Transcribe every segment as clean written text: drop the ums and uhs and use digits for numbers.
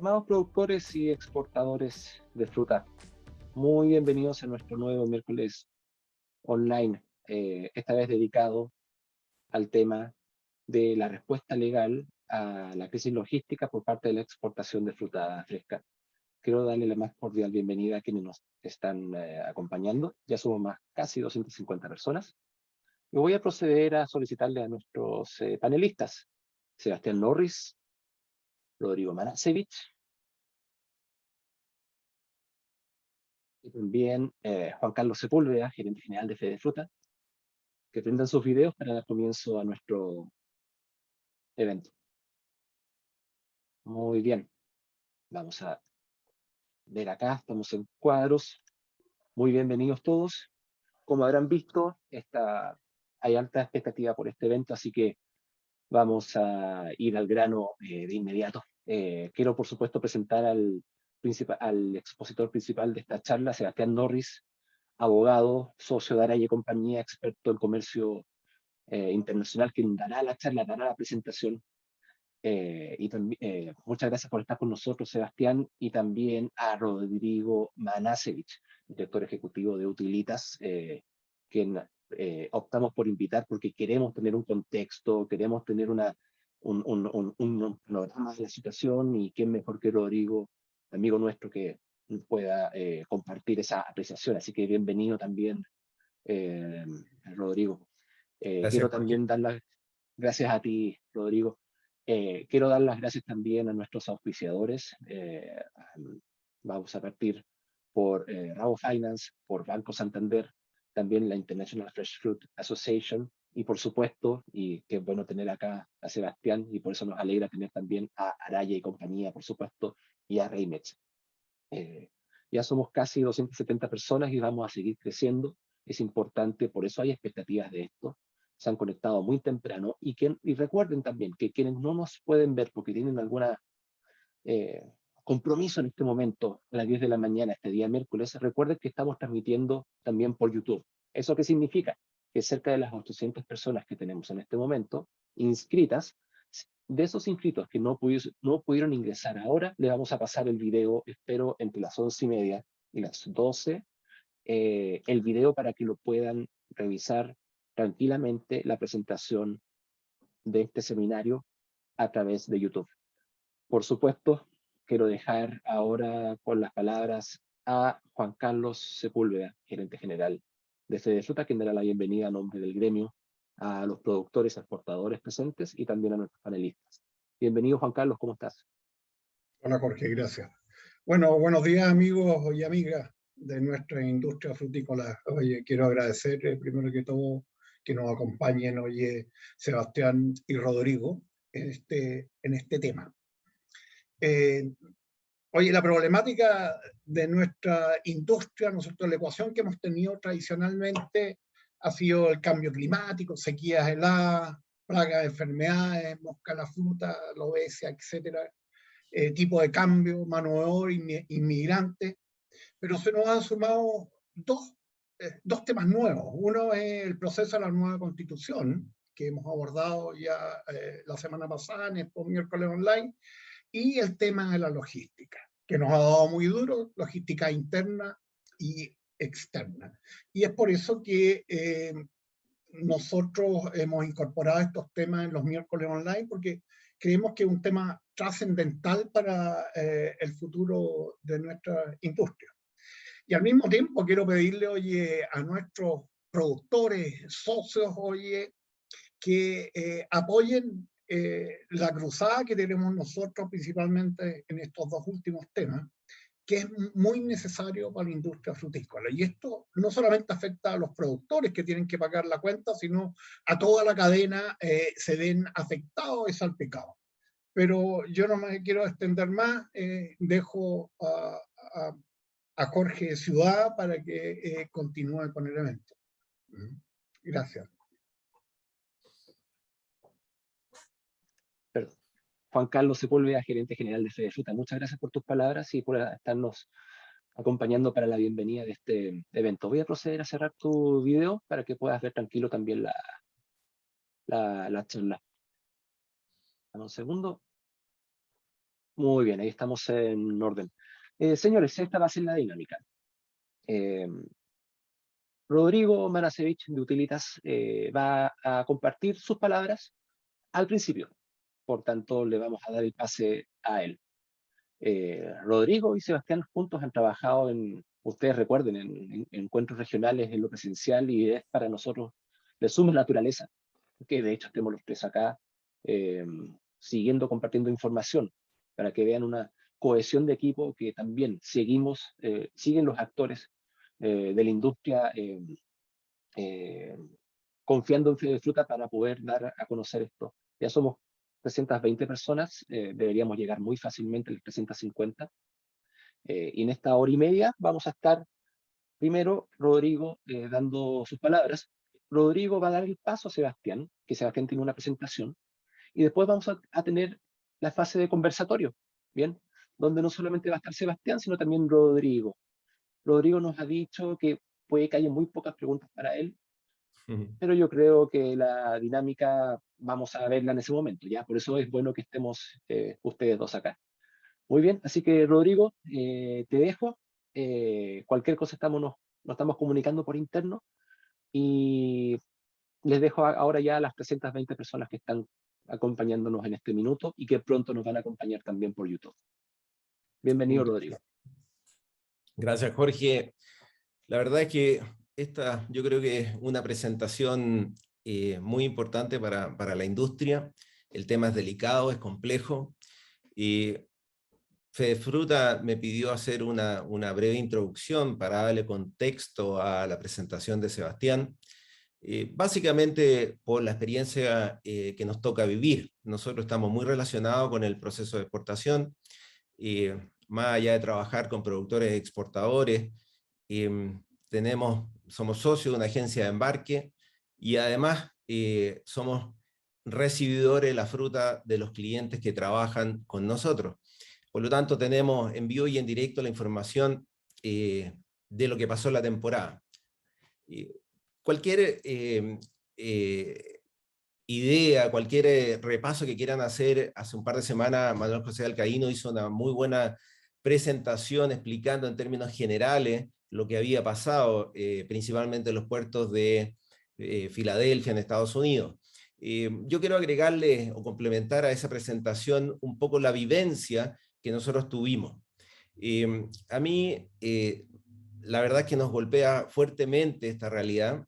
Estimados productores y exportadores de fruta, muy bienvenidos a nuestro nuevo miércoles online, esta vez dedicado al tema de la respuesta legal a la crisis logística por parte de la exportación de fruta fresca. Quiero darle la más cordial bienvenida a quienes nos están acompañando. Ya somos más casi 250 personas. Y voy a proceder a solicitarle a nuestros panelistas, Sebastián Norris, Rodrigo Manasevich, y también Juan Carlos Sepúlveda, gerente general de Fede Fruta, que prendan sus videos para dar comienzo a nuestro evento. Muy bien, vamos a ver acá, estamos en cuadros. Muy bienvenidos todos. Como habrán visto, hay alta expectativa por este evento, así que vamos a ir al grano de inmediato. Quiero, por supuesto, presentar al expositor principal de esta charla, Sebastián Norris, abogado, socio de Araya y Compañía, experto en comercio internacional, quien dará la charla, dará la presentación. Y también, muchas gracias por estar con nosotros, Sebastián, y también a Rodrigo Manasevich, director ejecutivo de Utilitas, quien optamos por invitar porque queremos tener un contexto, queremos tener un panorama de la situación, y quién mejor que Rodrigo, amigo nuestro, que pueda compartir esa apreciación. Así que bienvenido también, eh, Rodrigo. Gracias, Quiero Jorge. también dar las gracias a ti, Rodrigo. Quiero dar las gracias también a nuestros auspiciadores. Vamos a partir por Rabo Finance, por Banco Santander, también la International Fresh Fruit Association, y por supuesto, y qué bueno tener acá a Sebastián, y por eso nos alegra tener también a Araya y compañía, por supuesto, y a Reimex. Eh, ya somos casi 270 personas y vamos a seguir creciendo. Es importante, por eso hay expectativas de esto. Se han conectado muy temprano, y recuerden también que quienes no nos pueden ver porque tienen algún compromiso en este momento, a las 10 de la mañana, este día miércoles, recuerden que estamos transmitiendo también por YouTube. ¿Eso qué significa? Que cerca de las 800 personas que tenemos en este momento inscritas, de esos inscritos que no pudieron ingresar ahora, le vamos a pasar el video, espero, entre las 11:30 y las 12, el video para que lo puedan revisar tranquilamente, la presentación de este seminario a través de YouTube. Por supuesto, quiero dejar ahora con las palabras a Juan Carlos Sepúlveda, gerente general de Fede Fruta, quien dará la bienvenida a nombre del gremio a los productores, exportadores presentes y también a nuestros panelistas. Bienvenido, Juan Carlos, ¿cómo estás? Hola, Jorge, gracias. Bueno, buenos días, amigos y amigas de nuestra industria frutícola. Oye, quiero agradecer primero que todo que nos acompañen, oye, Sebastián y Rodrigo en este tema. Eh, Oye, la problemática de nuestra industria, nosotros, la ecuación que hemos tenido tradicionalmente ha sido el cambio climático, sequías heladas, plagas, enfermedades, mosca a la fruta, la obesidad, etcétera, tipo de cambio, mano de obra, inmigrantes, pero se nos han sumado dos temas nuevos. Uno es el proceso de la nueva constitución, que hemos abordado ya la semana pasada en el miércoles online, y el tema de la logística, que nos ha dado muy duro, logística interna y externa. Y es por eso que nosotros hemos incorporado estos temas en los miércoles online, porque creemos que es un tema trascendental para el futuro de nuestra industria. Y al mismo tiempo quiero pedirle, oye, a nuestros productores, socios, oye, que apoyen la cruzada que tenemos nosotros principalmente en estos dos últimos temas, que es muy necesario para la industria frutícola. Y esto no solamente afecta a los productores que tienen que pagar la cuenta, sino a toda la cadena se ven afectados y salpicados. Pero yo no me quiero extender más, dejo a Jorge Ciudad para que continúe con el evento. Gracias. Perdón. Juan Carlos Sepúlveda, gerente general de Fede Fruta. Muchas gracias por tus palabras y por estarnos acompañando para la bienvenida de este evento. Voy a proceder a cerrar tu video para que puedas ver tranquilo también la charla. Dame un segundo. Muy bien, ahí estamos en orden. Señores, esta va a ser la dinámica. Eh, Rodrigo Manasevich de Utilitas va a compartir sus palabras al principio. Por tanto, le vamos a dar el pase a él. Rodrigo y Sebastián juntos han trabajado ustedes recuerden, en encuentros regionales en lo presencial y es para nosotros de suma naturaleza, que de hecho estemos los tres acá eh, siguiendo, compartiendo información, para que vean una cohesión de equipo que también siguen los actores de la industria eh, confiando en Fede Fruta para poder dar a conocer esto. Ya somos 320 personas, deberíamos llegar muy fácilmente a las 350. Y en esta hora y media vamos a estar, primero, Rodrigo dando sus palabras. Rodrigo va a dar el paso a Sebastián, que Sebastián tiene una presentación, y después vamos a tener la fase de conversatorio, ¿bien? Donde no solamente va a estar Sebastián, sino también Rodrigo. Rodrigo nos ha dicho que puede que haya muy pocas preguntas para él, pero yo creo que la dinámica vamos a verla en ese momento, ¿ya? Por eso es bueno que estemos ustedes dos acá. Muy bien, así que Rodrigo, te dejo. Cualquier cosa nos estamos comunicando por interno y les dejo ahora ya a las 320 personas que están acompañándonos en este minuto y que pronto nos van a acompañar también por YouTube. Bienvenido, Rodrigo. Gracias, Jorge. La verdad es que yo creo que es una presentación muy importante para la industria. El tema es delicado, es complejo. Fede Fruta me pidió hacer una breve introducción para darle contexto a la presentación de Sebastián. Básicamente por la experiencia que nos toca vivir. Nosotros estamos muy relacionados con el proceso de exportación, más allá de trabajar con productores exportadores, somos socios de una agencia de embarque y además somos recibidores de la fruta de los clientes que trabajan con nosotros. Por lo tanto, tenemos en vivo y en directo la información de lo que pasó en la temporada. Cualquier idea, cualquier repaso que quieran hacer, hace un par de semanas Manuel José Alcaíno hizo una muy buena presentación explicando en términos generales lo que había pasado, principalmente en los puertos de Filadelfia, en Estados Unidos. Yo quiero agregarle o complementar a esa presentación un poco la vivencia que nosotros tuvimos. A mí, la verdad es que nos golpea fuertemente esta realidad.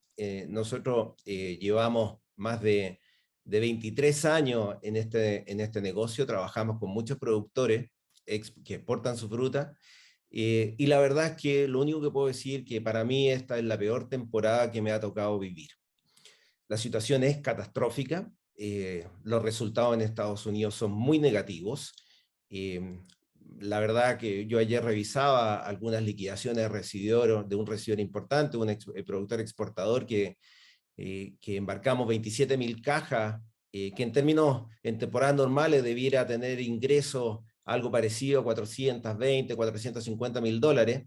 Nosotros llevamos más de 23 años en este negocio, trabajamos con muchos productores que exportan su fruta, y la verdad es que lo único que puedo decir que para mí esta es la peor temporada que me ha tocado vivir. La situación es catastrófica, los resultados en Estados Unidos son muy negativos. La verdad que yo ayer revisaba algunas liquidaciones de un residor importante, un productor exportador que embarcamos 27.000 cajas, que en temporadas normales debiera tener ingresos algo parecido a 420, 450 mil dólares,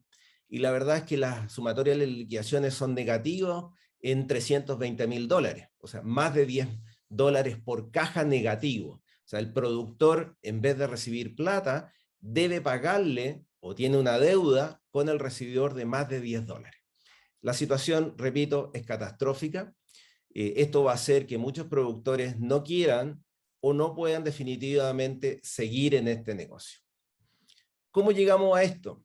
y la verdad es que las sumatorias de liquidaciones son negativas en 320 mil dólares, o sea, más de 10 dólares por caja negativo. O sea, el productor, en vez de recibir plata, debe pagarle o tiene una deuda con el recibidor de más de 10 dólares. La situación, repito, es catastrófica. Esto va a hacer que muchos productores no quieran o no puedan definitivamente seguir en este negocio. ¿Cómo llegamos a esto?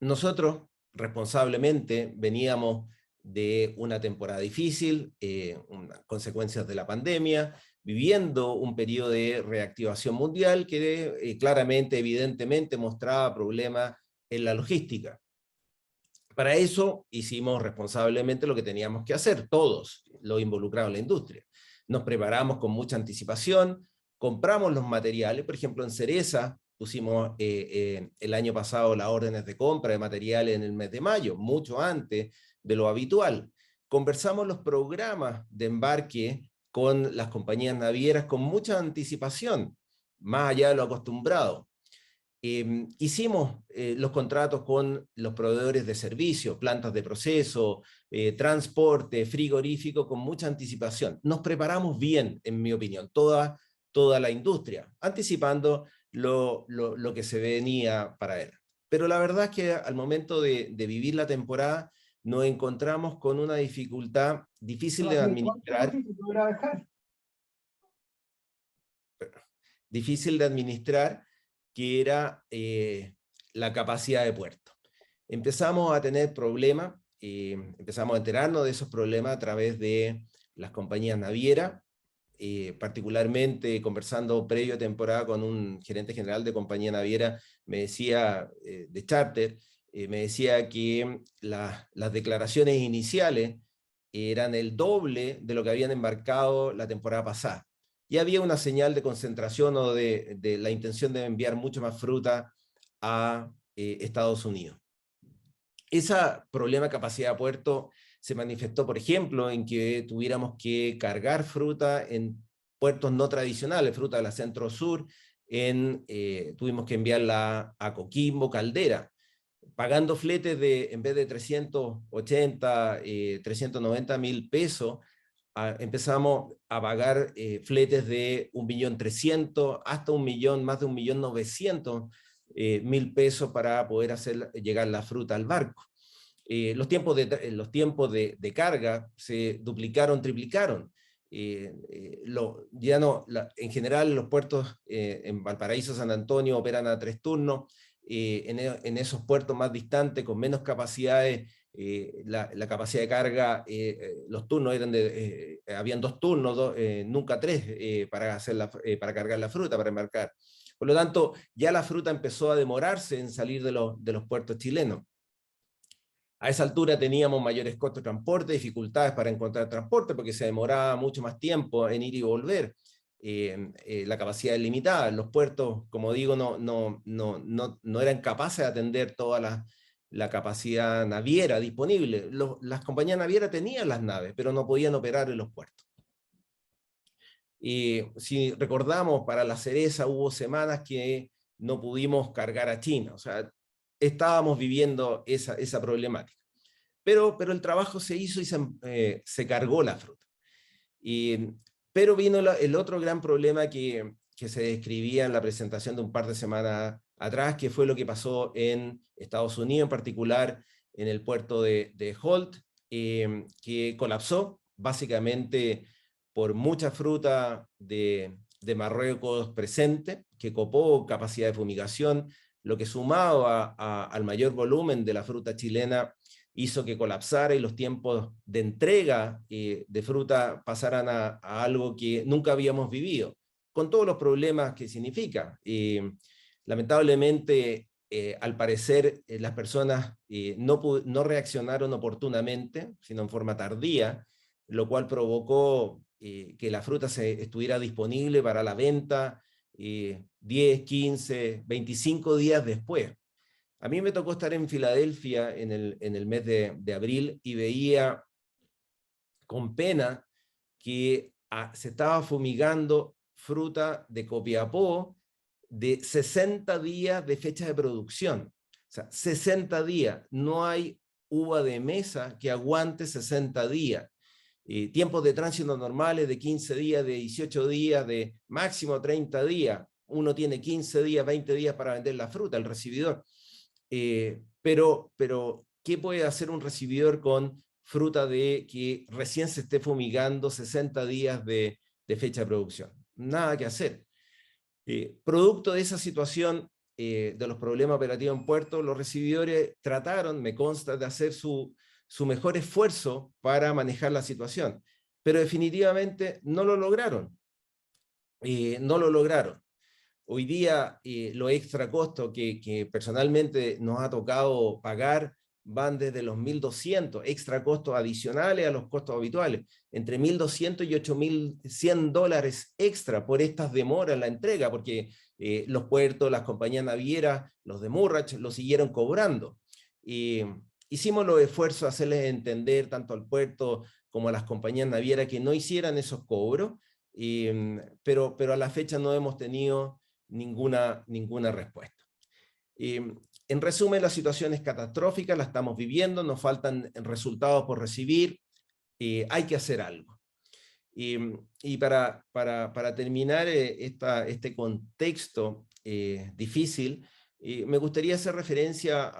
Nosotros, responsablemente, veníamos de una temporada difícil, consecuencias de la pandemia, viviendo un periodo de reactivación mundial que claramente, evidentemente, mostraba problemas en la logística. Para eso hicimos responsablemente lo que teníamos que hacer, todos los involucrados en la industria. Nos preparamos con mucha anticipación, compramos los materiales, por ejemplo en Cereza pusimos el año pasado las órdenes de compra de materiales en el mes de mayo, mucho antes de lo habitual. Conversamos los programas de embarque con las compañías navieras con mucha anticipación, más allá de lo acostumbrado. Hicimos los contratos con los proveedores de servicios, plantas de proceso, transporte, frigorífico, con mucha anticipación. Nos preparamos bien, en mi opinión, toda la industria, anticipando lo que se venía para él. Pero la verdad es que al momento de vivir la temporada nos encontramos con una dificultad difícil de administrar. Difícil de administrar, que era la capacidad de puerto. Empezamos a tener problemas, empezamos a enterarnos de esos problemas a través de las compañías navieras, particularmente conversando previo a temporada con un gerente general de compañía naviera, me decía, de charter, me decía que las declaraciones iniciales eran el doble de lo que habían embarcado la temporada pasada. Y había una señal de concentración o de la intención de enviar mucho más fruta a Estados Unidos. Ese problema de capacidad de puerto se manifestó, por ejemplo, en que tuviéramos que cargar fruta en puertos no tradicionales, fruta de la centro-sur, tuvimos que enviarla a Coquimbo, Caldera, pagando fletes de, en vez de 380, 390 mil pesos, empezamos a pagar fletes de 1.300.000 hasta más de 1.900.000 pesos para poder hacer llegar la fruta al barco. Los tiempos de carga se duplicaron, triplicaron. En general los puertos en Valparaíso, San Antonio operan a 3 turnos, en esos puertos más distantes, con menos capacidades, la capacidad de carga, los turnos eran habían 2 turnos, nunca 3, para cargar la fruta, para embarcar. Por lo tanto, ya la fruta empezó a demorarse en salir de los puertos chilenos. A esa altura teníamos mayores costos de transporte, dificultades para encontrar transporte, porque se demoraba mucho más tiempo en ir y volver. La capacidad es limitada. Los puertos, como digo, no eran capaces de atender toda la capacidad naviera disponible. Las compañías navieras tenían las naves, pero no podían operar en los puertos. Si recordamos, para la cereza hubo semanas que no pudimos cargar a China. O sea, estábamos viviendo esa problemática. Pero el trabajo se hizo y se cargó la fruta. Pero vino el otro gran problema que se describía en la presentación de un par de semanas atrás, que fue lo que pasó en Estados Unidos, en particular en el puerto de Holt, que colapsó básicamente por mucha fruta de Marruecos presente, que copó capacidad de fumigación, lo que sumado al mayor volumen de la fruta chilena hizo que colapsara y los tiempos de entrega de fruta pasaran a algo que nunca habíamos vivido, con todos los problemas que significa. Lamentablemente, al parecer, las personas no reaccionaron oportunamente, sino en forma tardía, lo cual provocó que la fruta estuviera disponible para la venta 10, 15, 25 días después. A mí me tocó estar en Filadelfia en el mes de abril y veía con pena que se estaba fumigando fruta de Copiapó de 60 días de fecha de producción. O sea, 60 días. No hay uva de mesa que aguante 60 días. Tiempos de tránsito normales de 15 días, de 18 días, de máximo 30 días. Uno tiene 15 días, 20 días para vender la fruta, el recibidor. Pero, ¿qué puede hacer un recibidor con fruta que recién se esté fumigando 60 días de fecha de producción? Nada que hacer. Producto de esa situación, de los problemas operativos en puerto, los recibidores trataron, me consta, de hacer su mejor esfuerzo para manejar la situación, pero definitivamente no lo lograron. No lo lograron. Hoy día los extra costos que personalmente nos ha tocado pagar van desde los 1.200, extra costos adicionales a los costos habituales, entre 1.200 y 8.100 dólares extra por estas demoras en la entrega, porque los puertos, las compañías navieras, los de Murrach, lo siguieron cobrando. Hicimos los esfuerzos de hacerles entender tanto al puerto como a las compañías navieras que no hicieran esos cobros, pero a la fecha no hemos tenido ninguna respuesta. En resumen, la situación es catastrófica, la estamos viviendo, nos faltan resultados por recibir, hay que hacer algo. Y para terminar este contexto, difícil. Me gustaría hacer referencia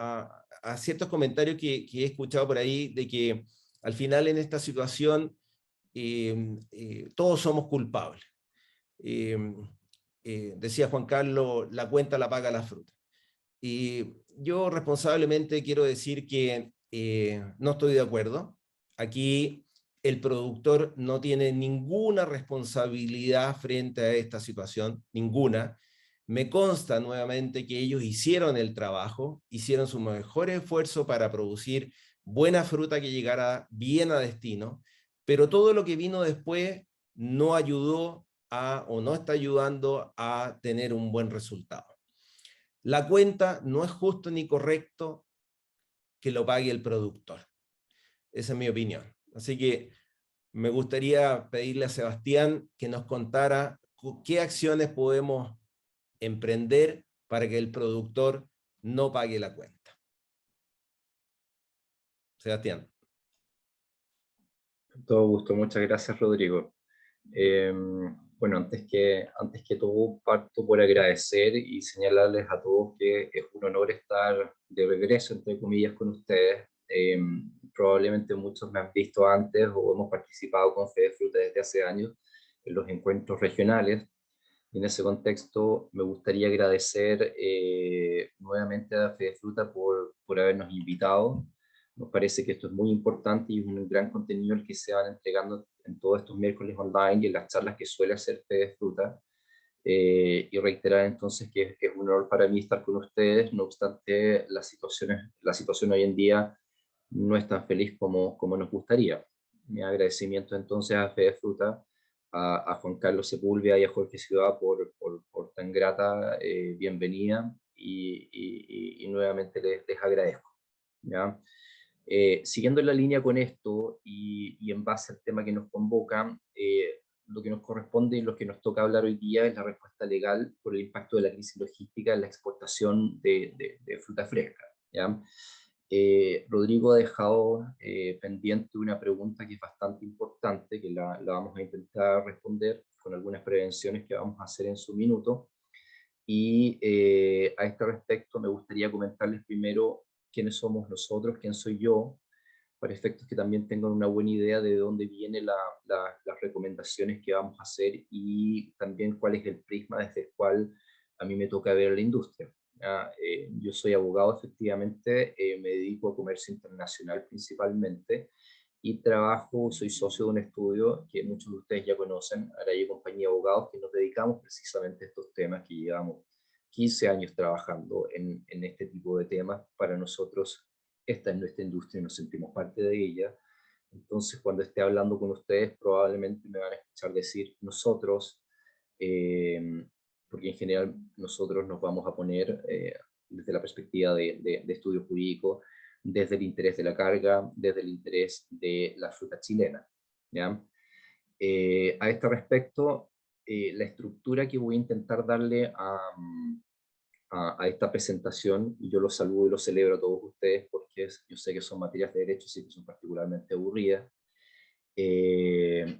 a ciertos comentarios que he escuchado por ahí, de que al final en esta situación todos somos culpables. Decía Juan Carlos, la cuenta la paga la fruta. Y yo responsablemente quiero decir que no estoy de acuerdo. Aquí el productor no tiene ninguna responsabilidad frente a esta situación, ninguna. Me consta nuevamente que ellos hicieron el trabajo, hicieron su mejor esfuerzo para producir buena fruta que llegara bien a destino, pero todo lo que vino después no ayudó o no está ayudando a tener un buen resultado. La cuenta no es justo ni correcto que lo pague el productor. Esa es mi opinión. Así que me gustaría pedirle a Sebastián que nos contara qué acciones podemos emprender para que el productor no pague la cuenta. Sebastián. Con todo gusto, muchas gracias, Rodrigo. Bueno, antes que todo, parto por agradecer y señalarles a todos que es un honor estar de regreso, entre comillas, con ustedes. Probablemente muchos me han visto antes o hemos participado con Fedefruta desde hace años en los encuentros regionales. Y en ese contexto me gustaría agradecer nuevamente a Fedefruta por habernos invitado. Nos parece que esto es muy importante y es un gran contenido el que se van entregando en todos estos miércoles online y en las charlas que suele hacer Fedefruta. Y reiterar entonces que es un honor para mí estar con ustedes, no obstante la situación hoy en día no es tan feliz como nos gustaría. Mi agradecimiento entonces a Fedefruta, a Juan Carlos Sepúlveda y a Jorge Ciudad por tan grata bienvenida y nuevamente les agradezco. ¿Ya? Siguiendo en la línea con esto y en base al tema que nos convoca, lo que nos corresponde y lo que nos toca hablar hoy día es la respuesta legal por el impacto de la crisis logística en la exportación de fruta fresca. ¿Ya? Rodrigo ha dejado pendiente una pregunta que es bastante importante, que la vamos a intentar responder con algunas prevenciones que vamos a hacer en su minuto. Y a este respecto me gustaría comentarles primero quiénes somos nosotros, quién soy yo, para efectos que también tengan una buena idea de dónde vienen las recomendaciones que vamos a hacer y también cuál es el prisma desde el cual a mí me toca ver la industria. Yo soy abogado, efectivamente, me dedico a comercio internacional principalmente y soy socio de un estudio que muchos de ustedes ya conocen, Araya Compañía de Abogados, que nos dedicamos precisamente a estos temas, que llevamos 15 años trabajando en este tipo de temas. Para nosotros, esta es nuestra industria y nos sentimos parte de ella. Entonces, cuando esté hablando con ustedes, probablemente me van a escuchar decir nosotros, porque en general nosotros nos vamos a poner desde la perspectiva de estudio jurídico, desde el interés de la carga, desde el interés de la fruta chilena. ¿Ya? A este respecto, la estructura que voy a intentar darle a esta presentación, y yo los saludo y los celebro a todos ustedes porque yo sé que son materias de derecho, sí que son particularmente aburridas, pero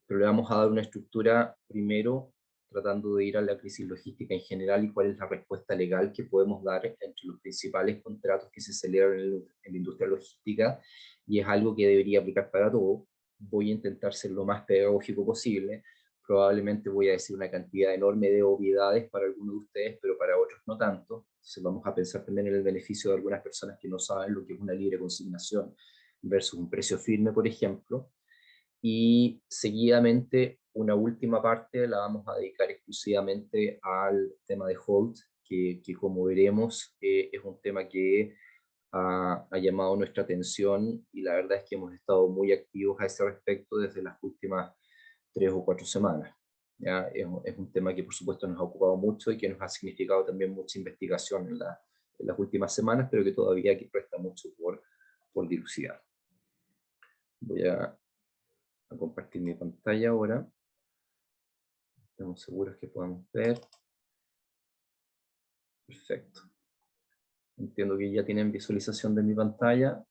le vamos a dar una estructura primero tratando de ir a la crisis logística en general y cuál es la respuesta legal que podemos dar entre los principales contratos que se celebran en la industria logística, y es algo que debería aplicar para todo. Voy a intentar ser lo más pedagógico posible, probablemente voy a decir una cantidad enorme de obviedades para algunos de ustedes, pero para otros no tanto. Entonces vamos a pensar también en el beneficio de algunas personas que no saben lo que es una libre consignación versus un precio firme, por ejemplo. Y seguidamente una última parte la vamos a dedicar exclusivamente al tema de hold, que como veremos es un tema que ha llamado nuestra atención y la verdad es que hemos estado muy activos a ese respecto desde las últimas 3 o 4 semanas. ¿Ya? Es un tema que por supuesto nos ha ocupado mucho y que nos ha significado también mucha investigación en las últimas semanas, pero que todavía aquí resta mucho por dilucidar. Voy a compartir mi pantalla ahora. Estamos seguros que podamos ver. Perfecto. Entiendo que ya tienen visualización de mi pantalla.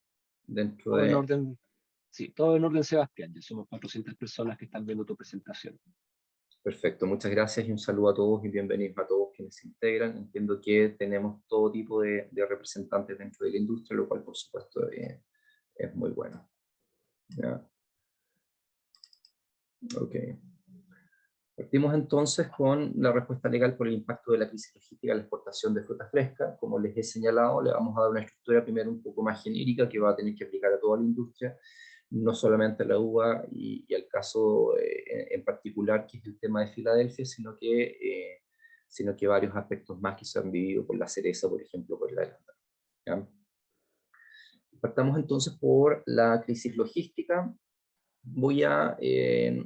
Dentro Todo de... en orden, sí, todo en orden, Sebastián. Ya somos 400 personas que están viendo tu presentación. Perfecto, muchas gracias y un saludo a todos y bienvenidos a todos quienes se integran. Entiendo que tenemos todo tipo de representantes dentro de la industria, lo cual por supuesto es muy bueno. ¿Ya? Ok. Partimos entonces con la respuesta legal por el impacto de la crisis logística en la exportación de fruta fresca. Como les he señalado, le vamos a dar una estructura primero un poco más genérica que va a tener que aplicar a toda la industria, no solamente a la uva y al caso en particular, que es el tema de Filadelfia, sino que varios aspectos más que se han vivido por la cereza, por ejemplo, por la arándano. ¿Ya? Partamos entonces por la crisis logística. Voy a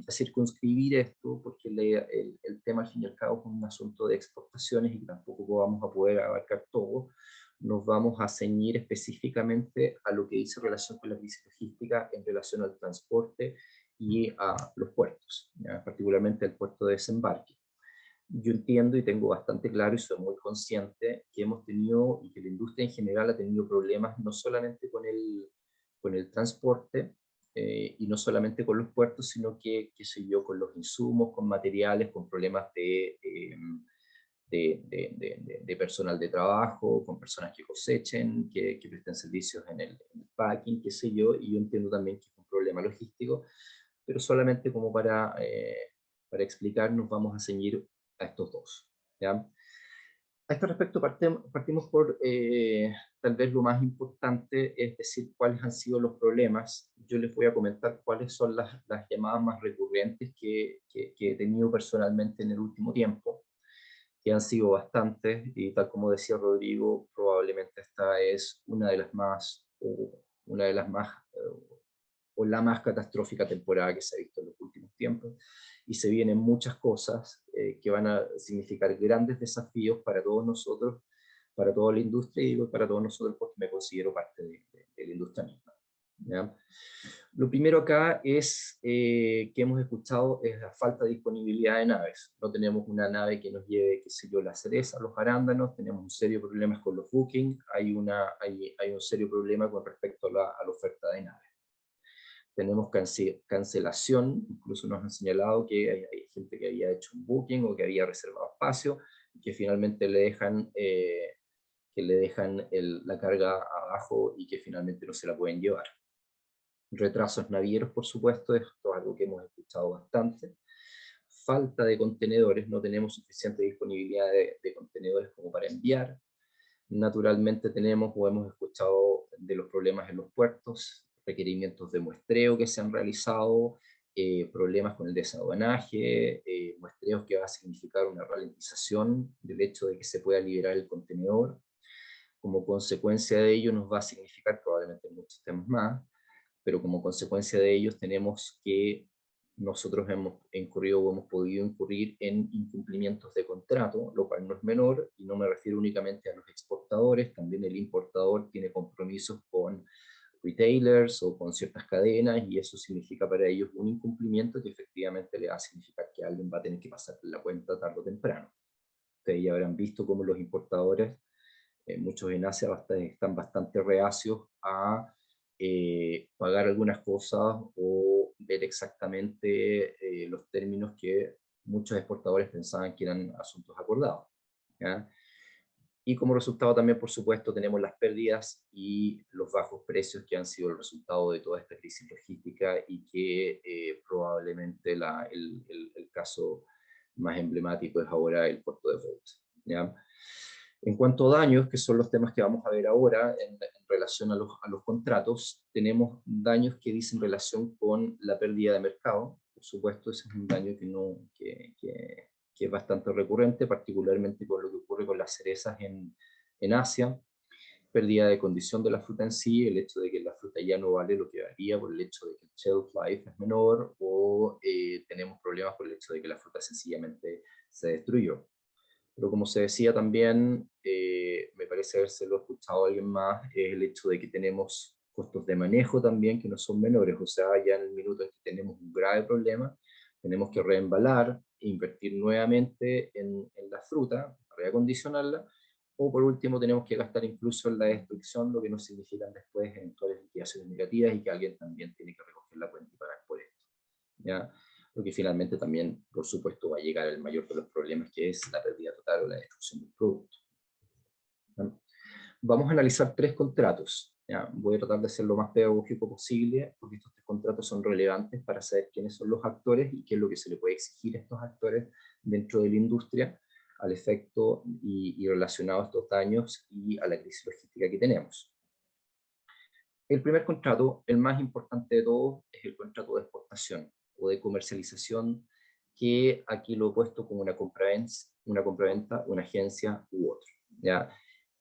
circunscribir esto porque el tema al fin y al cabo es un asunto de exportaciones y tampoco vamos a poder abarcar todo. Nos vamos a ceñir específicamente a lo que dice relación con la crisis logística en relación al transporte y a los puertos, ¿ya? Particularmente el puerto de desembarque. Yo entiendo y tengo bastante claro y soy muy consciente que hemos tenido y que la industria en general ha tenido problemas no solamente con el transporte, y no solamente con los puertos, sino que, qué sé yo, con los insumos, con materiales, con problemas de personal de trabajo, con personas que cosechen, que presten servicios en el packing, qué sé yo, y yo entiendo también que es un problema logístico, pero solamente como para explicar, nos vamos a ceñir a estos dos. ¿Ya? A este respecto partimos por tal vez lo más importante, es decir, cuáles han sido los problemas. Yo les voy a comentar cuáles son las llamadas más recurrentes que he tenido personalmente en el último tiempo, que han sido bastantes, y tal como decía Rodrigo, probablemente esta es una de las más, o la más catastrófica temporada que se ha visto en los últimos tiempos, y se vienen muchas cosas que van a significar grandes desafíos para todos nosotros, para toda la industria, y digo para todos nosotros porque me considero parte de la industria misma. ¿Ya? Lo primero acá es que hemos escuchado es la falta de disponibilidad de naves. No tenemos una nave que nos lleve, qué sé yo, la cereza, los arándanos, tenemos un serio problema con los bookings, hay un serio problema con respecto a la oferta de naves. Tenemos cancelación, incluso nos han señalado que hay gente que había hecho un booking o que había reservado espacio, y que finalmente le dejan la carga abajo y que finalmente no se la pueden llevar. Retrasos navieros, por supuesto, esto es algo que hemos escuchado bastante. Falta de contenedores, no tenemos suficiente disponibilidad de contenedores como para enviar. Naturalmente tenemos o hemos escuchado de los problemas en los puertos, requerimientos de muestreo que se han realizado, problemas con el desaduanaje, muestreos que va a significar una ralentización del hecho de que se pueda liberar el contenedor. Como consecuencia de ello nos va a significar probablemente muchos temas más, pero como consecuencia de ellos tenemos que nosotros hemos incurrido o hemos podido incurrir en incumplimientos de contrato, lo cual no es menor, y no me refiero únicamente a los exportadores, también el importador tiene compromisos con retailers o con ciertas cadenas, y eso significa para ellos un incumplimiento que efectivamente le va a significar que alguien va a tener que pasar la cuenta tarde o temprano. Ustedes ya habrán visto cómo los importadores, muchos en Asia están bastante reacios a pagar algunas cosas o ver exactamente los términos que muchos exportadores pensaban que eran asuntos acordados. ¿Ya? Y como resultado también, por supuesto, tenemos las pérdidas y los bajos precios que han sido el resultado de toda esta crisis logística, y que probablemente el caso más emblemático es ahora el puerto de Vout. ¿Ya? En cuanto a daños, que son los temas que vamos a ver ahora en relación a los contratos, tenemos daños que dicen relación con la pérdida de mercado. Por supuesto, ese es un daño que es bastante recurrente, particularmente con lo que ocurre con las cerezas en Asia. Pérdida de condición de la fruta en sí, el hecho de que la fruta ya no vale lo que valía por el hecho de que el shelf life es menor, o tenemos problemas por el hecho de que la fruta sencillamente se destruyó. Pero como se decía también, me parece habérselo escuchado a alguien más, es el hecho de que tenemos costos de manejo también que no son menores. O sea, ya en el minuto en que tenemos un grave problema, tenemos que reembalar, invertir nuevamente en la fruta, reacondicionarla, o por último tenemos que gastar incluso en la destrucción, lo que nos significan después eventuales liquidaciones negativas, y que alguien también tiene que recoger la cuenta y pagar por esto. ¿Ya? lo que finalmente también, por supuesto, va a llegar al mayor de los problemas, que es la pérdida total o la destrucción del producto. ¿No? Vamos a analizar 3 contratos. ¿Ya? Voy a tratar de ser lo más pedagógico posible, porque estos 3 contratos son relevantes para saber quiénes son los actores y qué es lo que se le puede exigir a estos actores dentro de la industria al efecto y relacionado a estos daños y a la crisis logística que tenemos. El primer contrato, el más importante de todos, es el contrato de exportación o de comercialización, que aquí lo he puesto como una compraventa, una agencia u otro. ¿Ya?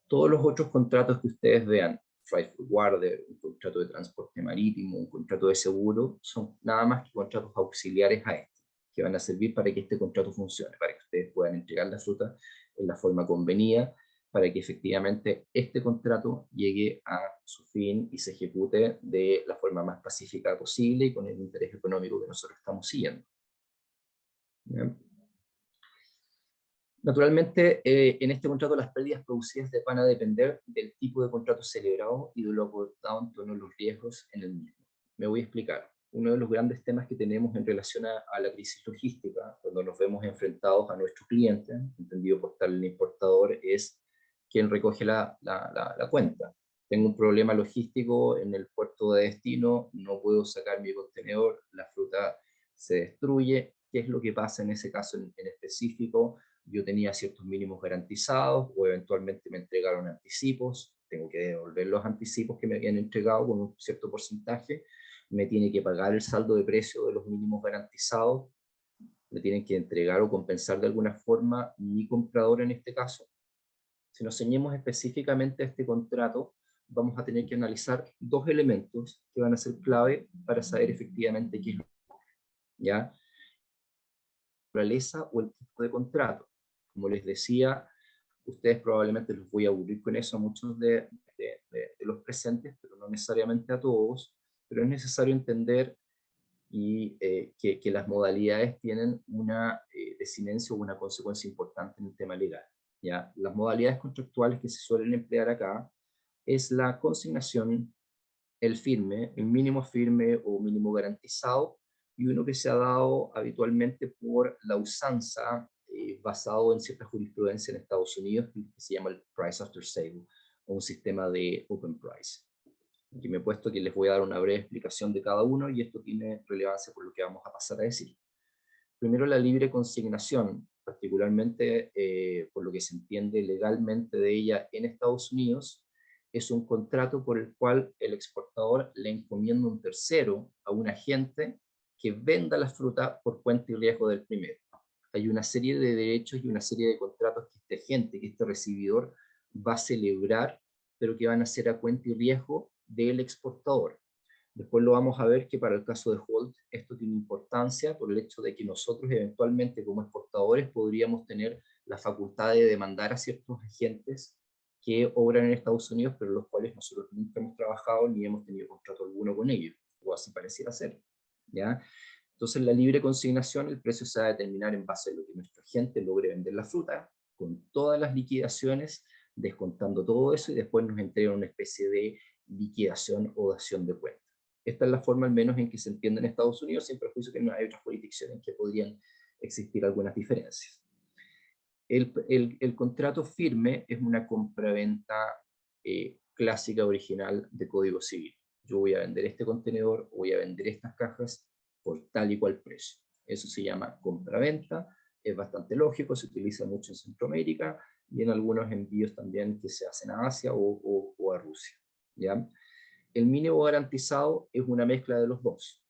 Todos los otros contratos que ustedes vean, freight forwarder, un contrato de transporte marítimo, un contrato de seguro, son nada más que contratos auxiliares a este, que van a servir para que este contrato funcione, para que ustedes puedan entregar la fruta en la forma convenida, para que efectivamente este contrato llegue a su fin y se ejecute de la forma más pacífica posible y con el interés económico que nosotros estamos siguiendo. ¿Bien? Naturalmente, en este contrato las pérdidas producidas van a depender del tipo de contrato celebrado y de lo aportado en torno a los riesgos en el mismo. Me voy a explicar. Uno de los grandes temas que tenemos en relación a la crisis logística, cuando nos vemos enfrentados a nuestro cliente, entendido por tal el importador, es quien recoge la cuenta. Tengo un problema logístico en el puerto de destino, no puedo sacar mi contenedor, la fruta se destruye. ¿Qué es lo que pasa en ese caso en específico? Yo tenía ciertos mínimos garantizados o eventualmente me entregaron anticipos, tengo que devolver los anticipos que me habían entregado con un cierto porcentaje, me tiene que pagar el saldo de precio de los mínimos garantizados, me tienen que entregar o compensar de alguna forma mi comprador en este caso. Si nos ceñimos específicamente a este contrato, vamos a tener que analizar 2 elementos que van a ser clave para saber efectivamente qué es lo que ocurre, ¿ya? La naturaleza o el tipo de contrato. Como les decía, ustedes probablemente los voy a aburrir con eso a muchos de los presentes, pero no necesariamente a todos, pero es necesario entender que las modalidades tienen una desinencia o una consecuencia importante en el tema legal. ¿Ya? Las modalidades contractuales que se suelen emplear acá es la consignación, el firme, el mínimo firme o mínimo garantizado, y uno que se ha dado habitualmente por la usanza basado en cierta jurisprudencia en Estados Unidos, que se llama el price after sale, o un sistema de open price. Aquí me he puesto que les voy a dar una breve explicación de cada uno, y esto tiene relevancia por lo que vamos a pasar a decir. Primero, la libre consignación, particularmente por lo que se entiende legalmente de ella en Estados Unidos, es un contrato por el cual el exportador le encomienda a un tercero, a un agente, que venda la fruta por cuenta y riesgo del primero. Hay una serie de derechos y una serie de contratos que este agente, que este recibidor, va a celebrar, pero que van a ser a cuenta y riesgo del exportador. Después lo vamos a ver que para el caso de Holt esto tiene importancia por el hecho de que nosotros eventualmente como exportadores podríamos tener la facultad de demandar a ciertos agentes que obran en Estados Unidos, pero los cuales nosotros nunca hemos trabajado ni hemos tenido contrato alguno con ellos, o así pareciera ser, ¿ya? Entonces, la libre consignación, el precio se va a determinar en base a lo que nuestro agente logre vender la fruta, con todas las liquidaciones, descontando todo eso, y después nos entregan una especie de liquidación o dación de cuenta. Esta es la forma al menos en que se entiende en Estados Unidos, sin perjuicio que no hay otras jurisdicciones en que podrían existir algunas diferencias. El contrato firme es una compraventa clásica original de Código Civil. Yo voy a vender este contenedor, voy a vender estas cajas por tal y cual precio. Eso se llama compraventa, es bastante lógico, se utiliza mucho en Centroamérica y en algunos envíos también que se hacen a Asia o a Rusia, ¿ya? El mínimo garantizado es una mezcla de los dos.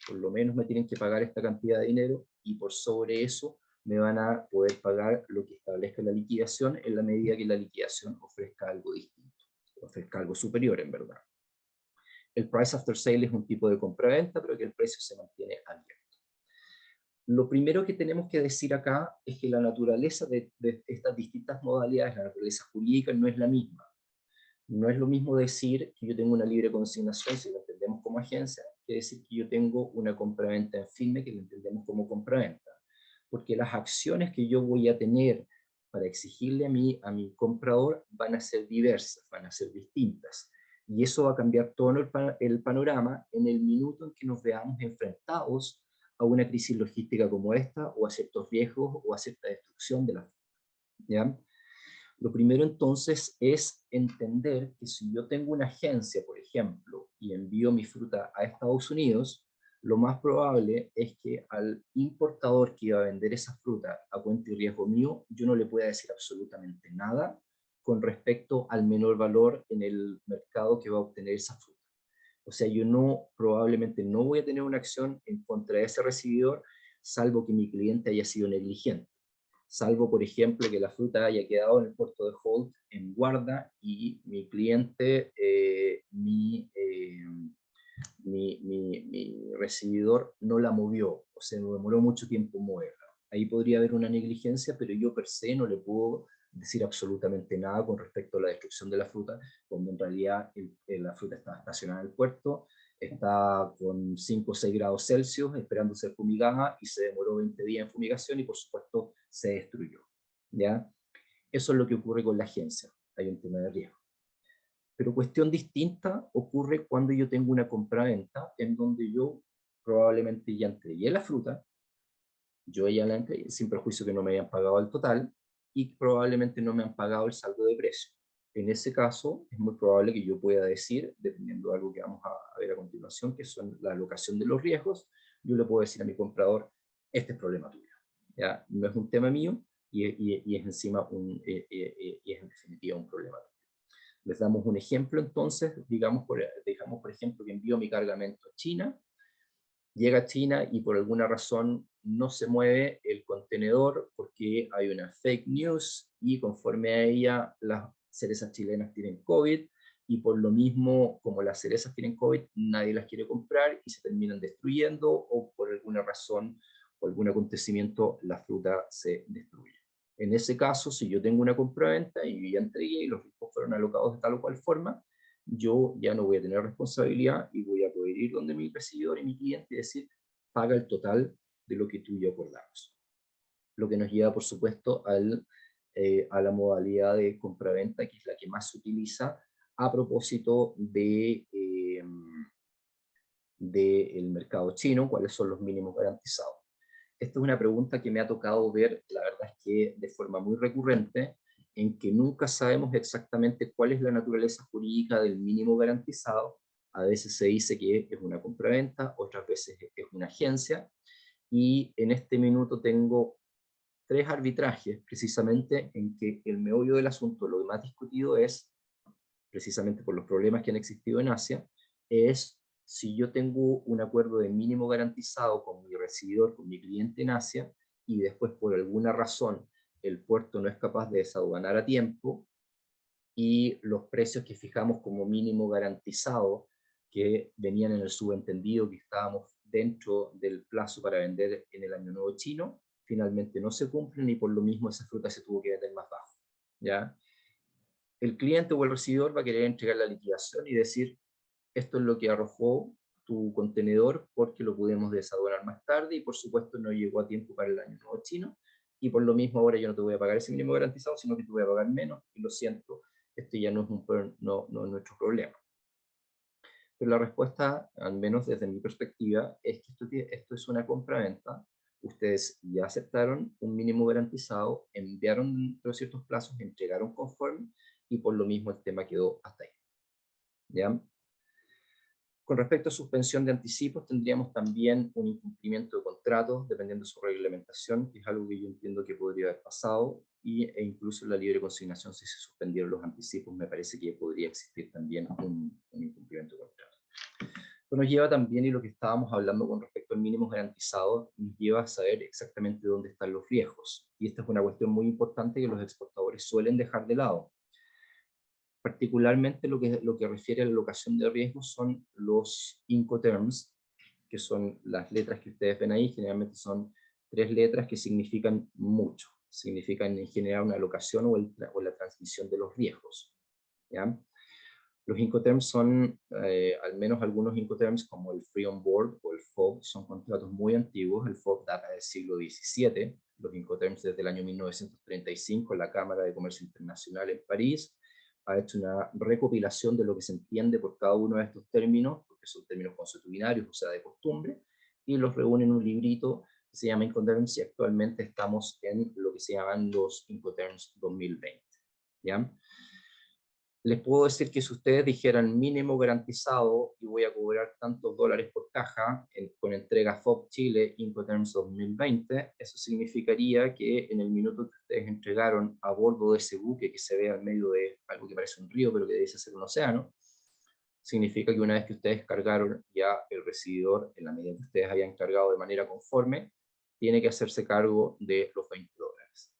Por lo menos me tienen que pagar esta cantidad de dinero y por sobre eso me van a poder pagar lo que establezca la liquidación en la medida que la liquidación ofrezca algo distinto, ofrezca algo superior en verdad. El price after sale es un tipo de compra-venta, pero que el precio se mantiene abierto. Lo primero que tenemos que decir acá es que la naturaleza de estas distintas modalidades, la naturaleza jurídica, no es la misma. No es lo mismo decir que yo tengo una libre consignación, si lo entendemos como agencia, que decir que yo tengo una compraventa en firme, que lo entendemos como compraventa. Porque las acciones que yo voy a tener para exigirle a mi comprador van a ser diversas, van a ser distintas. Y eso va a cambiar todo el panorama en el minuto en que nos veamos enfrentados a una crisis logística como esta, o a ciertos riesgos, o a cierta destrucción de la fruta, ¿ya? Lo primero entonces es entender que si yo tengo una agencia, por ejemplo, y envío mi fruta a Estados Unidos, lo más probable es que al importador que iba a vender esa fruta a cuenta y riesgo mío, yo no le pueda decir absolutamente nada con respecto al menor valor en el mercado que va a obtener esa fruta. O sea, yo probablemente no voy a tener una acción en contra de ese recibidor, salvo que mi cliente haya sido negligente. Salvo, por ejemplo, que la fruta haya quedado en el puerto de Holt en guarda y mi cliente, mi recibidor no la movió, o sea, me demoró mucho tiempo en moverla. Ahí podría haber una negligencia, pero yo per se no le puedo decir absolutamente nada con respecto a la destrucción de la fruta, cuando en realidad la fruta estaba estacionada en el puerto, está con 5 o 6 grados Celsius esperando ser fumigada y se demoró 20 días en fumigación y por supuesto se destruyó, ¿ya? Eso es lo que ocurre con la agencia, hay un tema de riesgo. Pero cuestión distinta ocurre cuando yo tengo una compraventa en donde yo probablemente ya entregué la fruta, yo ya la entregué sin perjuicio que no me hayan pagado el total y probablemente no me han pagado el saldo de precio. En ese caso es muy probable que yo pueda decir, dependiendo de algo que vamos a ver a continuación, que son la alocación de los riesgos, yo le puedo decir a mi comprador, este es problema tuyo, ¿ya? No es un tema mío y es encima y es en definitiva un problema tuyo. Les damos un ejemplo entonces, digamos por ejemplo que envío mi cargamento a China, llega a China y por alguna razón no se mueve el contenedor porque hay una fake news y conforme a ella las cerezas chilenas tienen COVID y por lo mismo como las cerezas tienen COVID nadie las quiere comprar y se terminan destruyendo o por alguna razón o algún acontecimiento la fruta se destruye. En ese caso, si yo tengo una compraventa y yo ya entregué y los riesgos fueron alocados de tal o cual forma, yo ya no voy a tener responsabilidad y voy a poder ir donde mi recibidor y mi cliente y decir, paga el total de lo que tú y yo acordamos. Lo que nos lleva, por supuesto, a la modalidad de compraventa, que es la que más se utiliza a propósito del mercado chino, cuáles son los mínimos garantizados. Esta es una pregunta que me ha tocado ver, la verdad es que de forma muy recurrente, en que nunca sabemos exactamente cuál es la naturaleza jurídica del mínimo garantizado. A veces se dice que es una compraventa, otras veces es una agencia, y en este minuto tengo 3 arbitrajes, precisamente en que el meollo del asunto, lo más discutido es, precisamente por los problemas que han existido en Asia, es si yo tengo un acuerdo de mínimo garantizado con mi recibidor, con mi cliente en Asia, y después por alguna razón el puerto no es capaz de desaduanar a tiempo, y los precios que fijamos como mínimo garantizado, que venían en el subentendido que estábamos dentro del plazo para vender en el Año Nuevo Chino, finalmente no se cumplen y por lo mismo esa fruta se tuvo que vender más bajo, ¿ya? El cliente o el recibidor va a querer entregar la liquidación y decir, esto es lo que arrojó tu contenedor porque lo pudimos desaduanar más tarde y por supuesto no llegó a tiempo para el Año Nuevo Chino y por lo mismo ahora yo no te voy a pagar ese mínimo garantizado, sino que te voy a pagar menos y lo siento, esto ya no es, no es nuestro problema. Pero la respuesta, al menos desde mi perspectiva, es que esto es una compra-venta. Ustedes ya aceptaron un mínimo garantizado, enviaron dentro de ciertos plazos, entregaron conforme y por lo mismo el tema quedó hasta ahí, ¿ya? Con respecto a suspensión de anticipos, tendríamos también un incumplimiento de contratos, dependiendo de su reglamentación, que es algo que yo entiendo que podría haber pasado, e incluso en la libre consignación, si se suspendieron los anticipos, me parece que podría existir también un incumplimiento de contrato. Esto nos lleva también, y lo que estábamos hablando con respecto al mínimo garantizado, nos lleva a saber exactamente dónde están los riesgos. Y esta es una cuestión muy importante que los exportadores suelen dejar de lado. Particularmente lo que refiere a la alocación de riesgos son los Incoterms, que son las letras que ustedes ven ahí, generalmente son 3 letras que significan mucho, significan en general una alocación o la transmisión de los riesgos, ¿ya? Los Incoterms son, al menos algunos Incoterms como el Free On Board o el FOB, son contratos muy antiguos. El FOB data del siglo XVII, los Incoterms desde el año 1935, la Cámara de Comercio Internacional en París ha hecho una recopilación de lo que se entiende por cada uno de estos términos, porque son términos consuetudinarios, o sea, de costumbre, y los reúne en un librito que se llama Incoterms, y actualmente estamos en lo que se llaman los Incoterms 2020. ¿Ya? Les puedo decir que si ustedes dijeran mínimo garantizado y voy a cobrar tantos dólares por caja con entrega FOB Chile Incoterms 2020, eso significaría que en el minuto que ustedes entregaron a bordo de ese buque que se ve al medio de algo que parece un río pero que dice ser un océano, significa que una vez que ustedes cargaron ya el recibidor, en la medida que ustedes hayan cargado de manera conforme, tiene que hacerse cargo de los 20 dólares.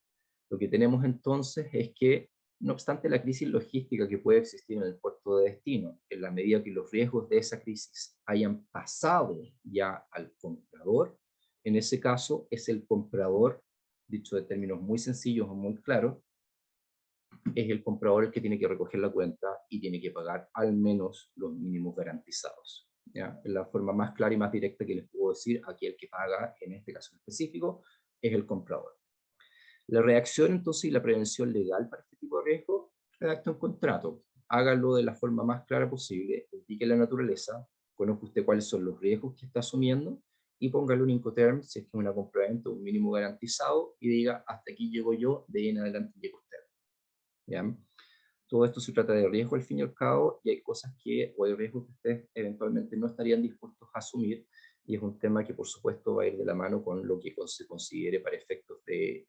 Lo que tenemos entonces es que, no obstante la crisis logística que puede existir en el puerto de destino, en la medida que los riesgos de esa crisis hayan pasado ya al comprador, en ese caso es el comprador, dicho de términos muy sencillos o muy claros, es el comprador el que tiene que recoger la cuenta y tiene que pagar al menos los mínimos garantizados. ¿Ya? Es la forma más clara y más directa que les puedo decir. Aquí el que paga, en este caso específico, es el comprador. La reacción entonces y la prevención legal para este tipo de riesgo, redacta un contrato, hágalo de la forma más clara posible, indique la naturaleza, conozca usted cuáles son los riesgos que está asumiendo y póngale un Incoterm si es que es una compraventa, un mínimo garantizado y diga hasta aquí llego yo, de ahí en adelante llega usted. ¿Ya? Todo esto se trata de riesgo al fin y al cabo y hay cosas que, o hay riesgos que ustedes eventualmente no estarían dispuestos a asumir y es un tema que por supuesto va a ir de la mano con lo que se considere para efectos de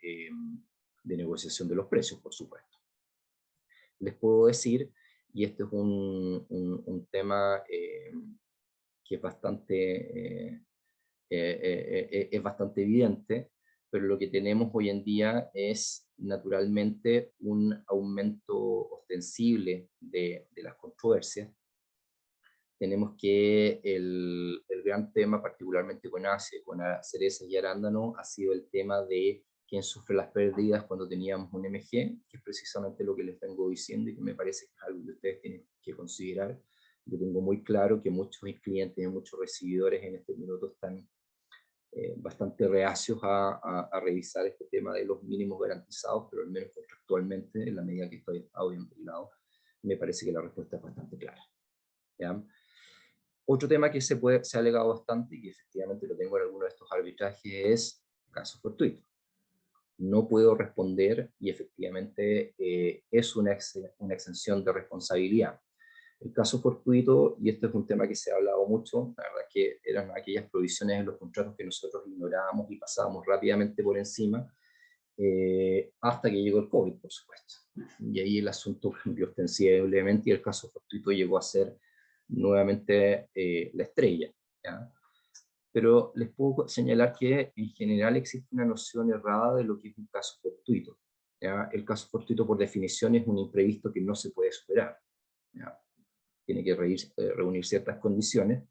negociación de los precios, por supuesto. Les puedo decir, y este es un tema que es bastante evidente, pero lo que tenemos hoy en día es naturalmente un aumento ostensible de las controversias. Tenemos que el gran tema, particularmente con Asia, con cerezas y arándano, ha sido el tema de quién sufre las pérdidas cuando teníamos un MG, que es precisamente lo que les vengo diciendo y que me parece que es algo que ustedes tienen que considerar. Yo tengo muy claro que muchos clientes y muchos recibidores en este minuto están bastante reacios a revisar este tema de los mínimos garantizados, pero al menos contractualmente, en la medida que estoy audio ventilado, me parece que la respuesta es bastante clara. ¿Ya? Otro tema que se ha alegado bastante y que efectivamente lo tengo en alguno de estos arbitrajes es caso fortuito. No puedo responder y efectivamente es una exención de responsabilidad. El caso fortuito, y esto es un tema que se ha hablado mucho, la verdad es que eran aquellas provisiones en los contratos que nosotros ignorábamos y pasábamos rápidamente por encima, hasta que llegó el COVID, por supuesto. Y ahí el asunto cambió ostensiblemente y el caso fortuito llegó a ser nuevamente la estrella. ¿Ya? Pero les puedo señalar que en general existe una noción errada de lo que es un caso fortuito. ¿Ya? El caso fortuito por definición es un imprevisto que no se puede superar. ¿Ya? Tiene que reunir ciertas condiciones,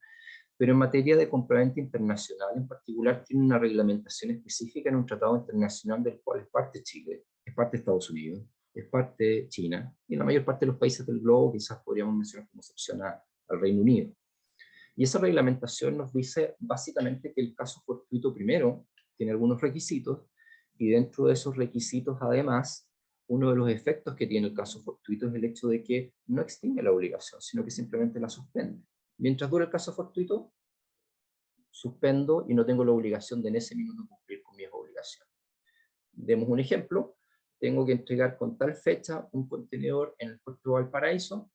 pero en materia de compraventa internacional en particular tiene una reglamentación específica en un tratado internacional del cual es parte Chile, es parte Estados Unidos, es parte China, y la mayor parte de los países del globo quizás podríamos mencionar como excepción al Reino Unido. Y esa reglamentación nos dice básicamente que el caso fortuito primero tiene algunos requisitos, y dentro de esos requisitos además, uno de los efectos que tiene el caso fortuito es el hecho de que no extingue la obligación, sino que simplemente la suspende. Mientras dure el caso fortuito, suspendo y no tengo la obligación de en ese minuto cumplir con mis obligaciones. Demos un ejemplo, tengo que entregar con tal fecha un contenedor en el puerto de Valparaíso,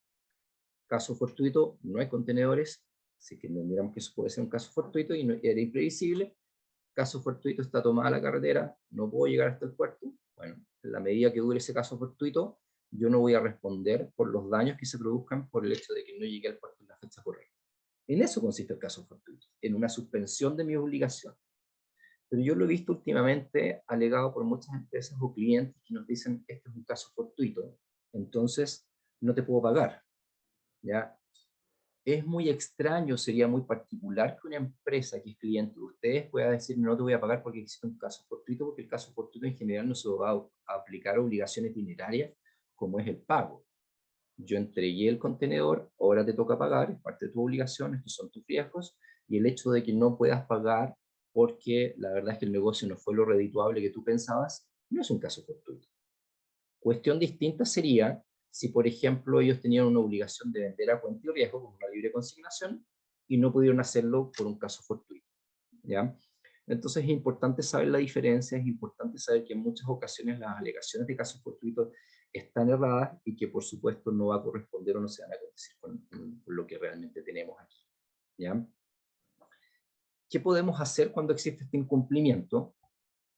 caso fortuito, no hay contenedores, así que miramos que eso puede ser un caso fortuito y era imprevisible, caso fortuito está tomada la carretera, no puedo llegar hasta el puerto, bueno, en la medida que dure ese caso fortuito, yo no voy a responder por los daños que se produzcan por el hecho de que no llegué al puerto en la fecha correcta. En eso consiste el caso fortuito, en una suspensión de mi obligación. Pero yo lo he visto últimamente alegado por muchas empresas o clientes que nos dicen, este es un caso fortuito, entonces no te puedo pagar. ¿Ya? Es muy extraño, sería muy particular que una empresa que es cliente de ustedes pueda decir no te voy a pagar porque existe un caso fortuito, porque el caso fortuito en general no se va a aplicar obligaciones dinerarias como es el pago. Yo entregué el contenedor, ahora te toca pagar, es parte de tu obligación, estos son tus riesgos, y el hecho de que no puedas pagar porque la verdad es que el negocio no fue lo redituable que tú pensabas, no es un caso fortuito. Cuestión distinta sería si, por ejemplo, ellos tenían una obligación de vender a cuenta y riesgo con una libre consignación y no pudieron hacerlo por un caso fortuito. ¿ya? Entonces es importante saber la diferencia, es importante saber que en muchas ocasiones las alegaciones de casos fortuitos están erradas y que por supuesto no va a corresponder o no se van a acontecer con lo que realmente tenemos aquí, ¿ya? ¿Qué podemos hacer cuando existe este incumplimiento?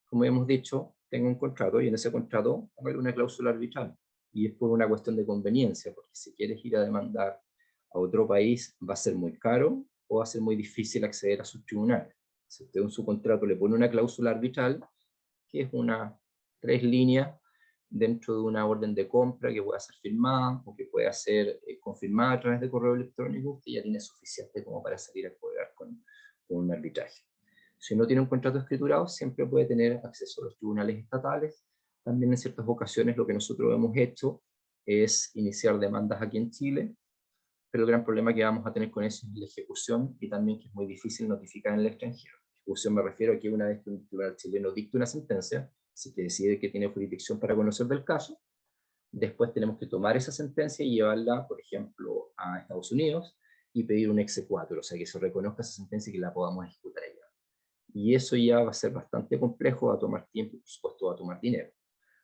Como hemos dicho, tengo un contrato y en ese contrato póngale una cláusula arbitral. Y es por una cuestión de conveniencia, porque si quieres ir a demandar a otro país va a ser muy caro o va a ser muy difícil acceder a sus tribunales. Si usted en su contrato le pone una cláusula arbitral, que es 3 líneas dentro de una orden de compra que pueda ser firmada o que pueda ser confirmada a través de correo electrónico, usted ya tiene suficiente como para salir a cobrar con un arbitraje. Si no tiene un contrato escriturado, siempre puede tener acceso a los tribunales estatales. También en ciertas ocasiones lo que nosotros hemos hecho es iniciar demandas aquí en Chile, pero el gran problema que vamos a tener con eso es la ejecución y también que es muy difícil notificar en el extranjero. Ejecución me refiero a que una vez que un tribunal chileno dicta una sentencia, si que decide que tiene jurisdicción para conocer del caso, después tenemos que tomar esa sentencia y llevarla, por ejemplo, a Estados Unidos y pedir un exequatur, o sea, que se reconozca esa sentencia y que la podamos ejecutar allá. Y eso ya va a ser bastante complejo, va a tomar tiempo y por supuesto va a tomar dinero.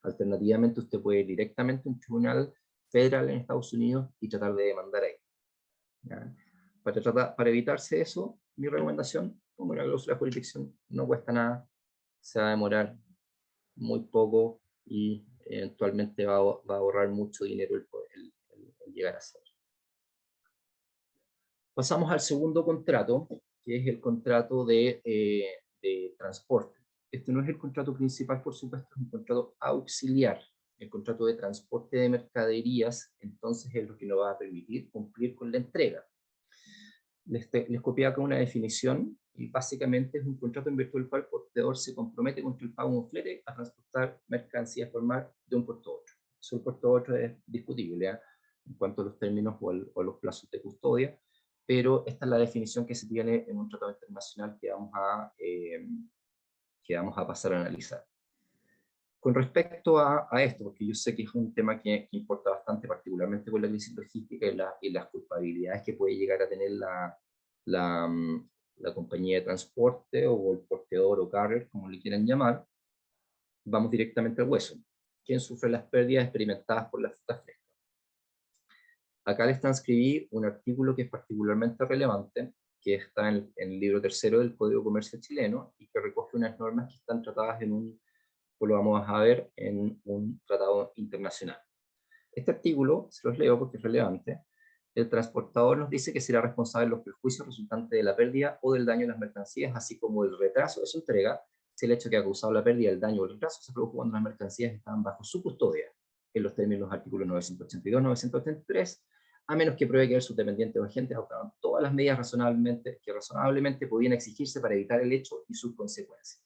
Alternativamente usted puede ir directamente a un tribunal federal en Estados Unidos y tratar de demandar ahí. ¿Ya? Para evitarse eso, mi recomendación, como una cláusula de jurisdicción, no cuesta nada, se va a demorar muy poco y eventualmente va a ahorrar mucho dinero el llegar a hacer. Pasamos al segundo contrato, que es el contrato de transporte. Este no es el contrato principal, por supuesto, es un contrato auxiliar. El contrato de transporte de mercaderías, entonces, es lo que nos va a permitir cumplir con la entrega. Les copié acá una definición y básicamente es un contrato en virtud del cual el portador se compromete contra el pago de un flete a transportar mercancías por mar de un puerto a otro. Eso del puerto a otro es discutible, ¿eh? En cuanto a los términos o los plazos de custodia, pero esta es la definición que se tiene en un tratado internacional que vamos a pasar a analizar. Con respecto a esto, porque yo sé que es un tema que importa bastante, particularmente con la crisis logística y las culpabilidades que puede llegar a tener la compañía de transporte o el porteador o carrier, como le quieran llamar, vamos directamente al hueso. ¿Quién sufre las pérdidas experimentadas por la fruta fresca? Acá les transcribí un artículo que es particularmente relevante, que está en el libro tercero del Código de Comercio chileno y que recoge unas normas que están tratadas pues lo vamos a ver en un tratado internacional. Este artículo, se los leo porque es relevante, el transportador nos dice que será responsable de los perjuicios resultantes de la pérdida o del daño de las mercancías, así como el retraso de su entrega, si el hecho que ha causado la pérdida, el daño o el retraso se produjo cuando las mercancías estaban bajo su custodia, en los términos de los artículos 982-983, a menos que pruebe que sus dependientes o agentes adoptaron todas las medidas que razonablemente podían exigirse para evitar el hecho y sus consecuencias.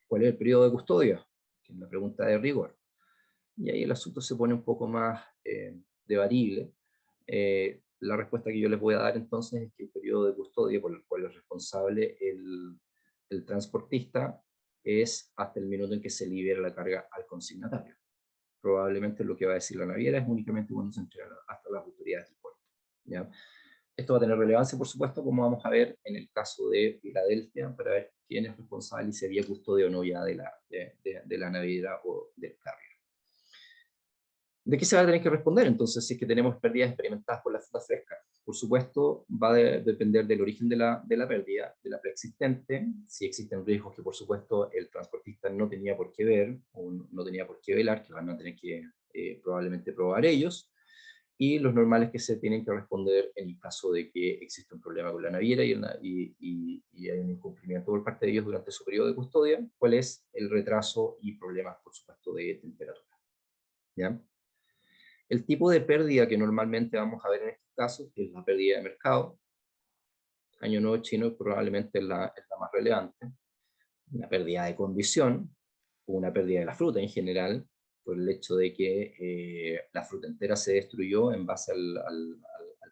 ¿Cuál es el periodo de custodia? Que es la pregunta de rigor. Y ahí el asunto se pone un poco más debatible. La respuesta que yo les voy a dar entonces es que el periodo de custodia por el cual es responsable el transportista es hasta el minuto en que se libera la carga al consignatario. Probablemente lo que va a decir la naviera es únicamente cuando se entrega hasta las autoridades del puerto, ¿ya? Esto va a tener relevancia, por supuesto, como vamos a ver en el caso de Filadelfia, para ver quién es responsable y si había custodia o no ya de la naviera o del carrier. ¿De qué se va a tener que responder entonces si es que tenemos pérdidas experimentadas por la fruta fresca? Por supuesto, va a depender del origen de la pérdida, de la preexistente, si existen riesgos que por supuesto el transportista no tenía por qué ver o no tenía por qué velar, que van a tener que probablemente probar ellos, y los normales que se tienen que responder en el caso de que existe un problema con la naviera y hay un incumplimiento por parte de ellos durante su periodo de custodia, cuál es el retraso y problemas, por supuesto, de temperatura. ¿Ya? El tipo de pérdida que normalmente vamos a ver en estos casos es la pérdida de mercado. Año Nuevo Chino probablemente es la más relevante. Una pérdida de condición, o una pérdida de la fruta en general, por el hecho de que la fruta entera se destruyó en base al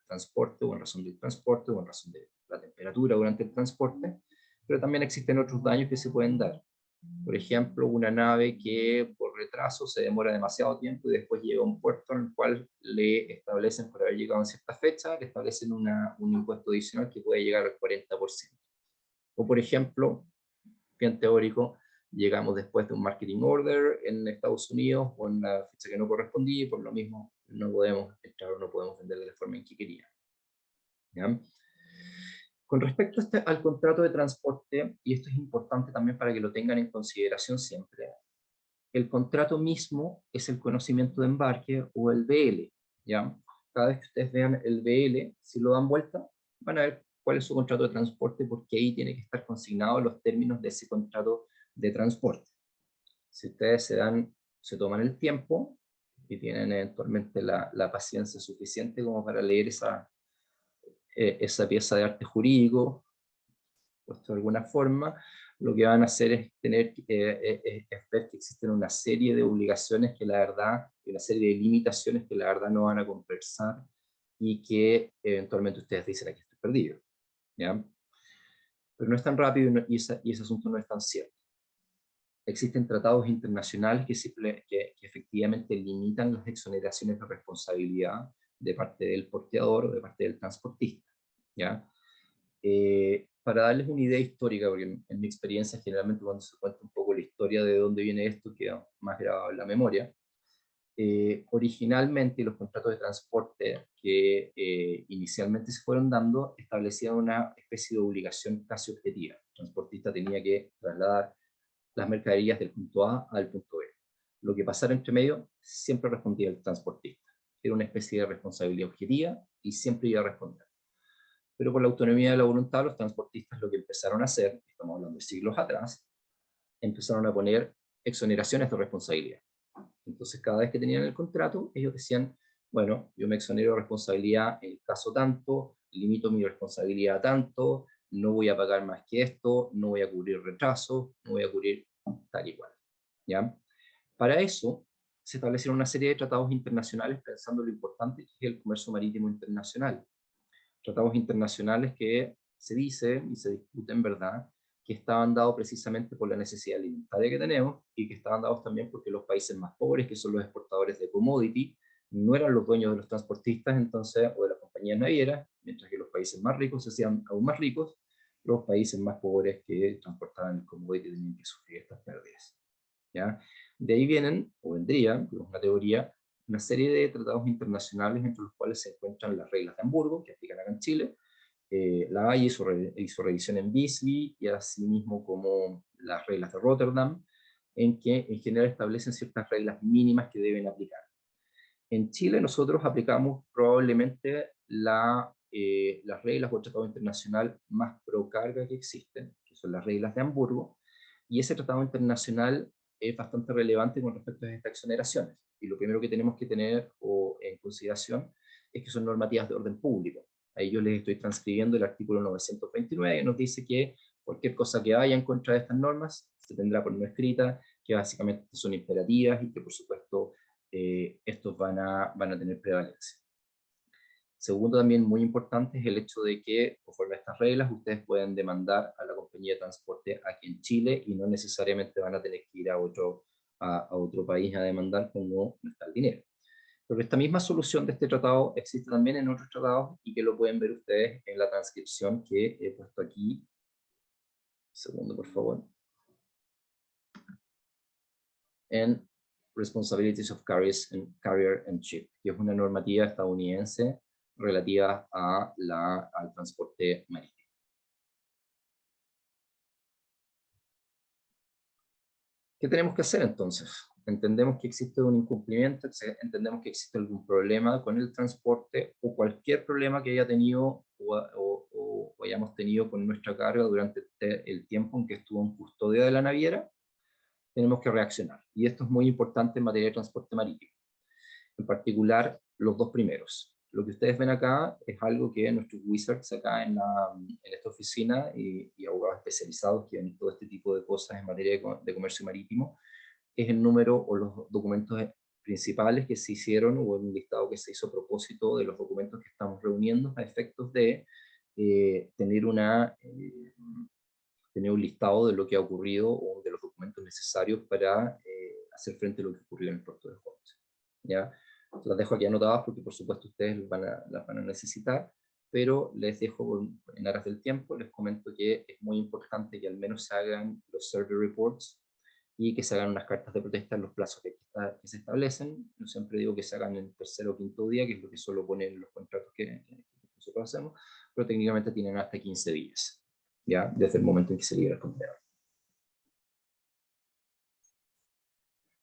transporte, o en razón del transporte, o en razón de la temperatura durante el transporte, pero también existen otros daños que se pueden dar. Por ejemplo, una nave que por retraso se demora demasiado tiempo y después llega a un puerto en el cual le establecen, por haber llegado en cierta fecha, le establecen un impuesto adicional que puede llegar al 40%. O por ejemplo, bien teórico, llegamos después de un marketing order en Estados Unidos o en la fecha que no correspondía y por lo mismo no podemos entrar o no podemos vender de la forma en que queríamos. ¿Ya? Con respecto al contrato de transporte, y esto es importante también para que lo tengan en consideración siempre, el contrato mismo es el conocimiento de embarque o el BL, ¿ya? Cada vez que ustedes vean el BL, si lo dan vuelta, van a ver cuál es su contrato de transporte, porque ahí tiene que estar consignados los términos de ese contrato de transporte. Si ustedes se toman el tiempo y tienen eventualmente la paciencia suficiente como para leer esa pieza de arte jurídico, puesto de alguna forma, lo que van a hacer es tener es ver que existen una serie de obligaciones que la verdad, y una serie de limitaciones que la verdad no van a conversar y que eventualmente ustedes dicen aquí estoy perdido, ¿ya? Pero no es tan rápido y ese asunto no es tan cierto. Existen tratados internacionales que efectivamente limitan las exoneraciones de responsabilidad de parte del porteador o de parte del transportista, ¿ya? Para darles una idea histórica, porque en mi experiencia generalmente cuando se cuenta un poco la historia de dónde viene esto queda más grabado en la memoria. Originalmente los contratos de transporte que inicialmente se fueron dando establecían una especie de obligación casi objetiva. El transportista tenía que trasladar las mercaderías del punto A al punto B. Lo que pasara entre medio siempre respondía el transportista. Era una especie de responsabilidad objetiva y siempre iba a responder. Pero por la autonomía de la voluntad, los transportistas lo que empezaron a hacer, estamos hablando de siglos atrás, empezaron a poner exoneraciones de responsabilidad. Entonces, cada vez que tenían el contrato, ellos decían, bueno, yo me exonero de responsabilidad en el caso tanto, limito mi responsabilidad a tanto, no voy a pagar más que esto, no voy a cubrir retrasos, no voy a cubrir tal y cual. ¿Ya? Para eso, se establecieron una serie de tratados internacionales pensando lo importante que es el comercio marítimo internacional. Tratados internacionales que se dice y se discute en verdad que estaban dados precisamente por la necesidad alimentaria que tenemos y que estaban dados también porque los países más pobres, que son los exportadores de commodity, no eran los dueños de los transportistas entonces o de las compañías navieras, mientras que los países más ricos se hacían aún más ricos, los países más pobres que transportaban el commodity tenían que sufrir estas pérdidas. ¿Ya? De ahí vienen, o vendrían, es una teoría, una serie de tratados internacionales entre los cuales se encuentran las reglas de Hamburgo, que aplican acá en Chile, la Haya hizo revisión en Visby, y asimismo como las reglas de Rotterdam, en que en general establecen ciertas reglas mínimas que deben aplicar. En Chile nosotros aplicamos probablemente las reglas o tratado internacional más pro carga que existen, que son las reglas de Hamburgo, y ese tratado internacional es bastante relevante con respecto a estas exoneraciones. Y lo primero que tenemos que tener en consideración es que son normativas de orden público. Ahí yo les estoy transcribiendo el artículo 929, que nos dice que cualquier cosa que vaya en contra de estas normas se tendrá por no escrita, que básicamente son imperativas y que por supuesto estos van a tener prevalencia. Segundo, también muy importante, es el hecho de que, conforme a estas reglas, ustedes pueden demandar a la compañía de transporte aquí en Chile y no necesariamente van a tener que ir a otro país a demandar como no está el dinero. Pero esta misma solución de este tratado existe también en otros tratados y que lo pueden ver ustedes en la transcripción que he puesto aquí. Un segundo, por favor. En Responsibilities of Carrier and Ship, que es una normativa estadounidense relativa al transporte marítimo. ¿Qué tenemos que hacer entonces? Entendemos que existe un incumplimiento, entendemos que existe algún problema con el transporte o cualquier problema que haya tenido o hayamos tenido con nuestra carga durante el tiempo en que estuvo en custodia de la naviera, tenemos que reaccionar. Y esto es muy importante en materia de transporte marítimo. En particular, los dos primeros. Lo que ustedes ven acá es algo que nuestros wizards acá en esta oficina y abogados especializados que ven todo este tipo de cosas en materia de comercio marítimo, es el número o los documentos principales que se hicieron o un listado que se hizo a propósito de los documentos que estamos reuniendo a efectos de tener un listado de lo que ha ocurrido o de los documentos necesarios para hacer frente a lo que ocurrió en el puerto de Jones. ¿Ya? Las dejo aquí anotadas porque por supuesto ustedes las van a necesitar, pero les dejo en aras del tiempo, les comento que es muy importante que al menos se hagan los survey reports y que se hagan unas cartas de protesta en los plazos que se establecen. Yo siempre digo que se hagan en el tercer o quinto día, que es lo que solo ponen los contratos que nosotros hacemos, pero técnicamente tienen hasta 15 días, ¿ya? Desde el momento en que se libera el contenedor.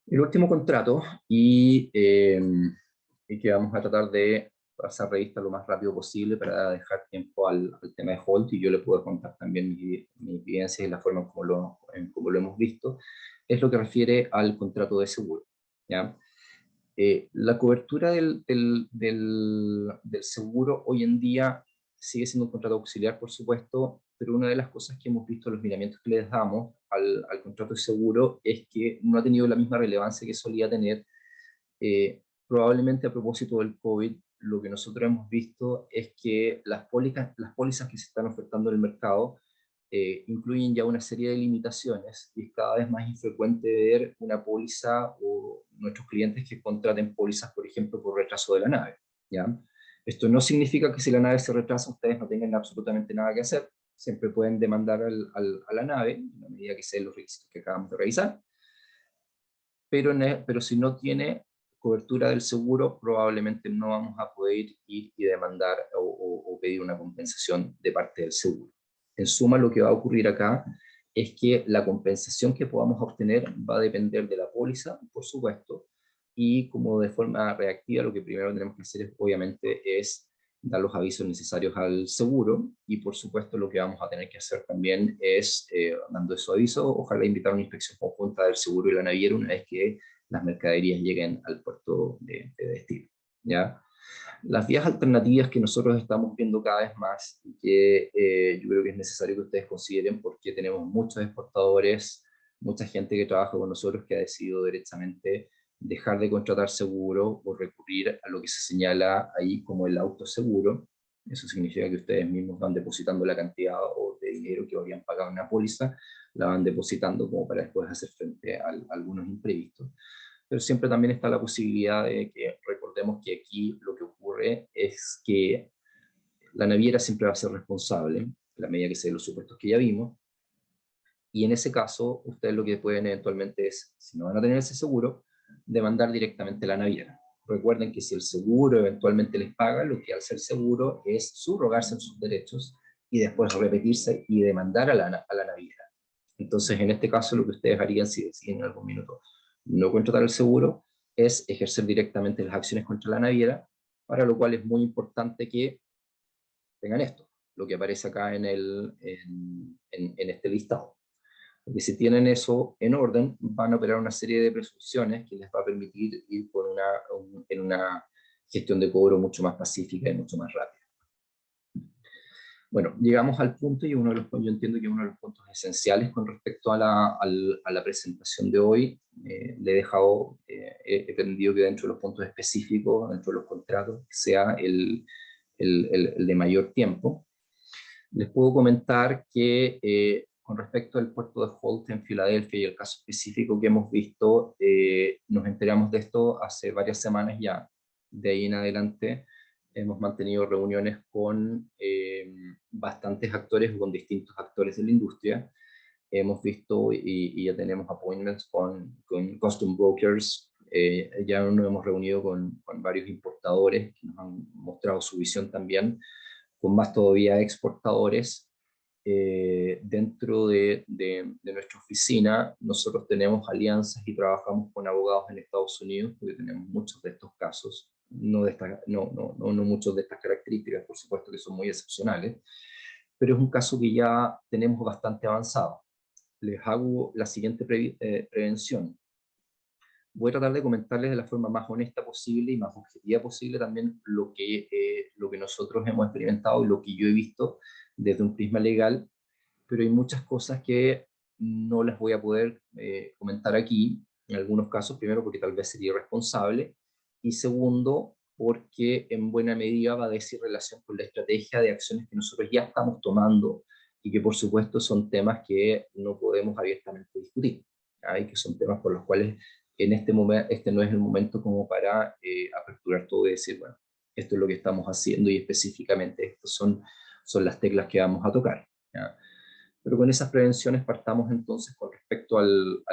El último contrato, y que vamos a tratar de pasar revista lo más rápido posible para dejar tiempo al tema de Holt, y yo le puedo contar también mis vivencias y la forma como lo hemos visto, es lo que refiere al contrato de seguro, ¿ya? La cobertura del seguro hoy en día sigue siendo un contrato auxiliar, por supuesto, pero una de las cosas que hemos visto en los miramientos que les damos al contrato de seguro es que no ha tenido la misma relevancia que solía tener. Probablemente a propósito del COVID, lo que nosotros hemos visto es que las pólizas que se están ofertando en el mercado incluyen ya una serie de limitaciones, y es cada vez más infrecuente ver una póliza o nuestros clientes que contraten pólizas, por ejemplo, por retraso de la nave, ¿ya? Esto no significa que si la nave se retrasa ustedes no tengan absolutamente nada que hacer. Siempre pueden demandar a la nave, en la medida que sean los requisitos que acabamos de revisar, pero si no tiene cobertura del seguro, probablemente no vamos a poder ir y demandar o pedir una compensación de parte del seguro. En suma, lo que va a ocurrir acá es que la compensación que podamos obtener va a depender de la póliza, por supuesto, y como de forma reactiva, lo que primero tenemos que hacer obviamente es dar los avisos necesarios al seguro, y por supuesto lo que vamos a tener que hacer también es, dando esos avisos, ojalá invitar a una inspección conjunta del seguro y la naviera una vez que las mercaderías lleguen al puerto de destino, ¿ya? Las vías alternativas que nosotros estamos viendo cada vez más, y que yo creo que es necesario que ustedes consideren, porque tenemos muchos exportadores, mucha gente que trabaja con nosotros que ha decidido derechamente dejar de contratar seguro o recurrir a lo que se señala ahí como el autoseguro. Eso significa que ustedes mismos van depositando la cantidad de dinero que habrían pagado en una póliza, la van depositando como para después hacer frente a algunos imprevistos. Pero siempre también está la posibilidad de que recordemos que aquí lo que ocurre es que la naviera siempre va a ser responsable, en la medida que se den los supuestos que ya vimos, y en ese caso ustedes lo que pueden eventualmente es, si no van a tener ese seguro, demandar directamente a la naviera. Recuerden que si el seguro eventualmente les paga, lo que hace el seguro es subrogarse en sus derechos y después repetirse y demandar a la naviera. Entonces, en este caso, lo que ustedes harían si deciden en algún minuto no contratar el seguro es ejercer directamente las acciones contra la naviera, para lo cual es muy importante que tengan esto, lo que aparece acá en este listado. Porque si tienen eso en orden, van a operar una serie de presunciones que les va a permitir ir en una gestión de cobro mucho más pacífica y mucho más rápida. Bueno, llegamos al punto, y yo entiendo que uno de los puntos esenciales con respecto a la presentación de hoy. Le he dejado, he entendido que dentro de los puntos específicos, dentro de los contratos, sea el de mayor tiempo. Les puedo comentar que con respecto al puerto de Holt en Filadelfia y el caso específico que hemos visto, nos enteramos de esto hace varias semanas ya. De ahí en adelante hemos mantenido reuniones con bastantes actores, con distintos actores de la industria. Hemos visto y ya tenemos appointments con custom brokers. Ya nos hemos reunido con varios importadores que nos han mostrado su visión también, con más todavía exportadores. Dentro de nuestra oficina nosotros tenemos alianzas y trabajamos con abogados en Estados Unidos, porque tenemos muchos de estos casos, no muchos de estas características, por supuesto que son muy excepcionales, pero es un caso que ya tenemos bastante avanzado. Les hago la siguiente prevención. Voy a tratar de comentarles de la forma más honesta posible y más objetiva posible también lo que nosotros hemos experimentado y lo que yo he visto desde un prisma legal, pero hay muchas cosas que no las voy a poder comentar aquí, en algunos casos, primero porque tal vez sería irresponsable, y segundo porque en buena medida va a decir relación con la estrategia de acciones que nosotros ya estamos tomando, y que por supuesto son temas que no podemos abiertamente discutir, y que son temas por los cuales en este momento, este no es el momento como para aperturar todo y decir, bueno, Esto es lo que estamos haciendo y específicamente estas son las teclas que vamos a tocar, ¿ya? Pero con esas prevenciones partamos entonces con respecto al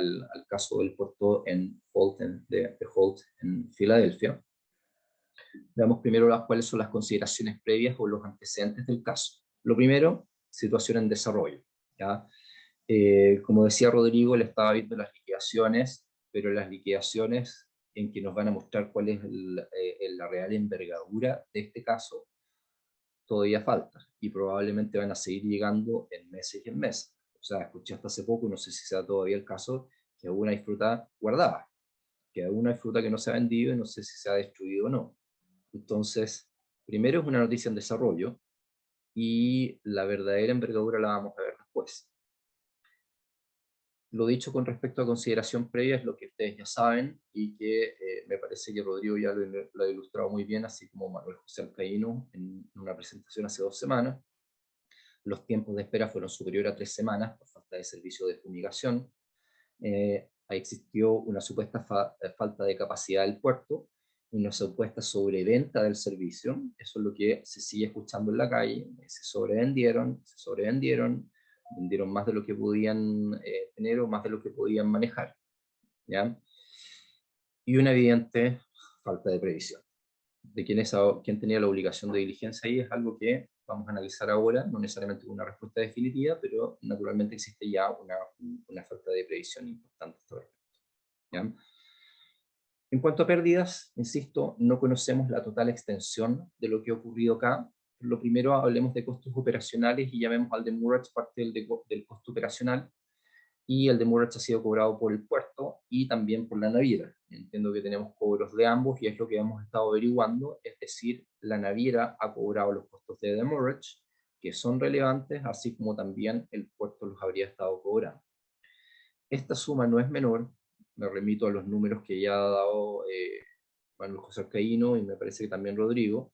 caso del puerto de Holt en Filadelfia. Veamos primero cuáles son las consideraciones previas o los antecedentes del caso. Lo primero, situación en desarrollo, ¿ya? Como decía Rodrigo, él estaba viendo las liquidaciones, pero las liquidaciones en que nos van a mostrar cuál es la real envergadura de este caso, todavía falta, y probablemente van a seguir llegando en meses y en meses. O sea, escuché hasta hace poco, no sé si sea todavía el caso, que aún hay fruta guardada, que aún hay fruta que no se ha vendido y no sé si se ha destruido o no. Entonces, primero es una noticia en desarrollo, y la verdadera envergadura la vamos a ver después. Lo dicho con respecto a consideración previa es lo que ustedes ya saben y que me parece que Rodrigo ya lo ha ilustrado muy bien, así como Manuel José Alcaíno en una presentación hace 2 semanas. Los tiempos de espera fueron superiores a 3 semanas por falta de servicio de fumigación. Existió una supuesta falta de capacidad del puerto, una supuesta sobreventa del servicio. Eso es lo que se sigue escuchando en la calle. Se sobrevendieron, vendieron más de lo que podían tener o más de lo que podían manejar, ¿ya? Y una evidente falta de previsión. De quién tenía la obligación de diligencia ahí es algo que vamos a analizar ahora, no necesariamente con una respuesta definitiva, pero naturalmente existe ya una falta de previsión importante. ¿Ya? En cuanto a pérdidas, insisto, no conocemos la total extensión de lo que ha ocurrido acá. Lo primero, hablemos de costos operacionales y llamemos al demurrage parte del costo operacional, y el demurrage ha sido cobrado por el puerto y también por la naviera. Entiendo que tenemos cobros de ambos y es lo que hemos estado averiguando, es decir, la naviera ha cobrado los costos de demurrage, que son relevantes, así como también el puerto los habría estado cobrando. Esta suma no es menor, me remito a los números que ya ha dado Manuel José Alcaíno y me parece que también Rodrigo,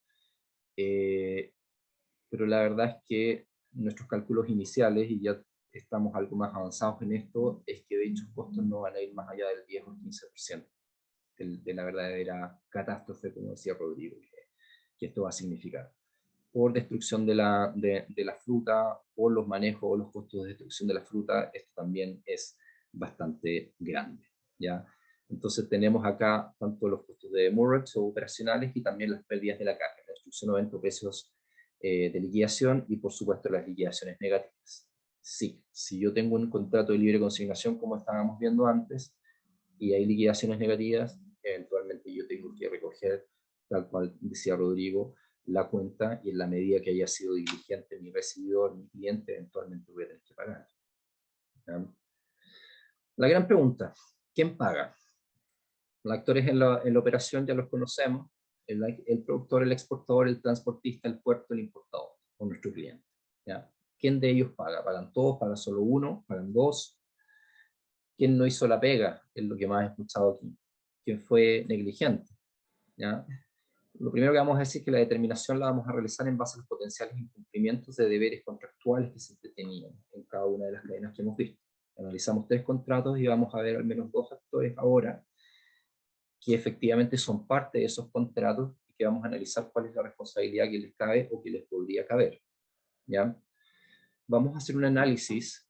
pero la verdad es que nuestros cálculos iniciales, y ya estamos algo más avanzados en esto, es que dichos costos no van a ir más allá del 10 o 15% de la verdadera catástrofe, como decía Rodrigo, que esto va a significar. Por destrucción de la fruta, por los manejos o los costos de destrucción de la fruta, esto también es bastante grande, ¿ya? Entonces tenemos acá tanto los costos de demurrage o operacionales y también las pérdidas de la carga, la destrucción o venta precios de liquidación y por supuesto las liquidaciones negativas. Sí, si yo tengo un contrato de libre consignación como estábamos viendo antes y hay liquidaciones negativas, eventualmente yo tengo que recoger, tal cual decía Rodrigo, la cuenta, y en la medida que haya sido diligente mi recibidor, mi cliente, eventualmente voy a tener que pagar. ¿Ya? La gran pregunta, ¿quién paga? Los actores en la operación ya los conocemos, el productor, el exportador, el transportista, el puerto, el importador, o nuestro cliente. ¿Ya? ¿Quién de ellos paga? ¿Pagan todos? ¿Pagan solo uno? ¿Pagan dos? ¿Quién no hizo la pega? Es lo que más he escuchado aquí. ¿Quién fue negligente? ¿Ya? Lo primero que vamos a decir es que la determinación la vamos a realizar en base a los potenciales incumplimientos de deberes contractuales que se tenían en cada una de las cadenas que hemos visto. Analizamos 3 contratos y vamos a ver al menos 2 actores ahora que efectivamente son parte de esos contratos y que vamos a analizar cuál es la responsabilidad que les cabe o que les podría caber. ¿Ya? Vamos a hacer un análisis,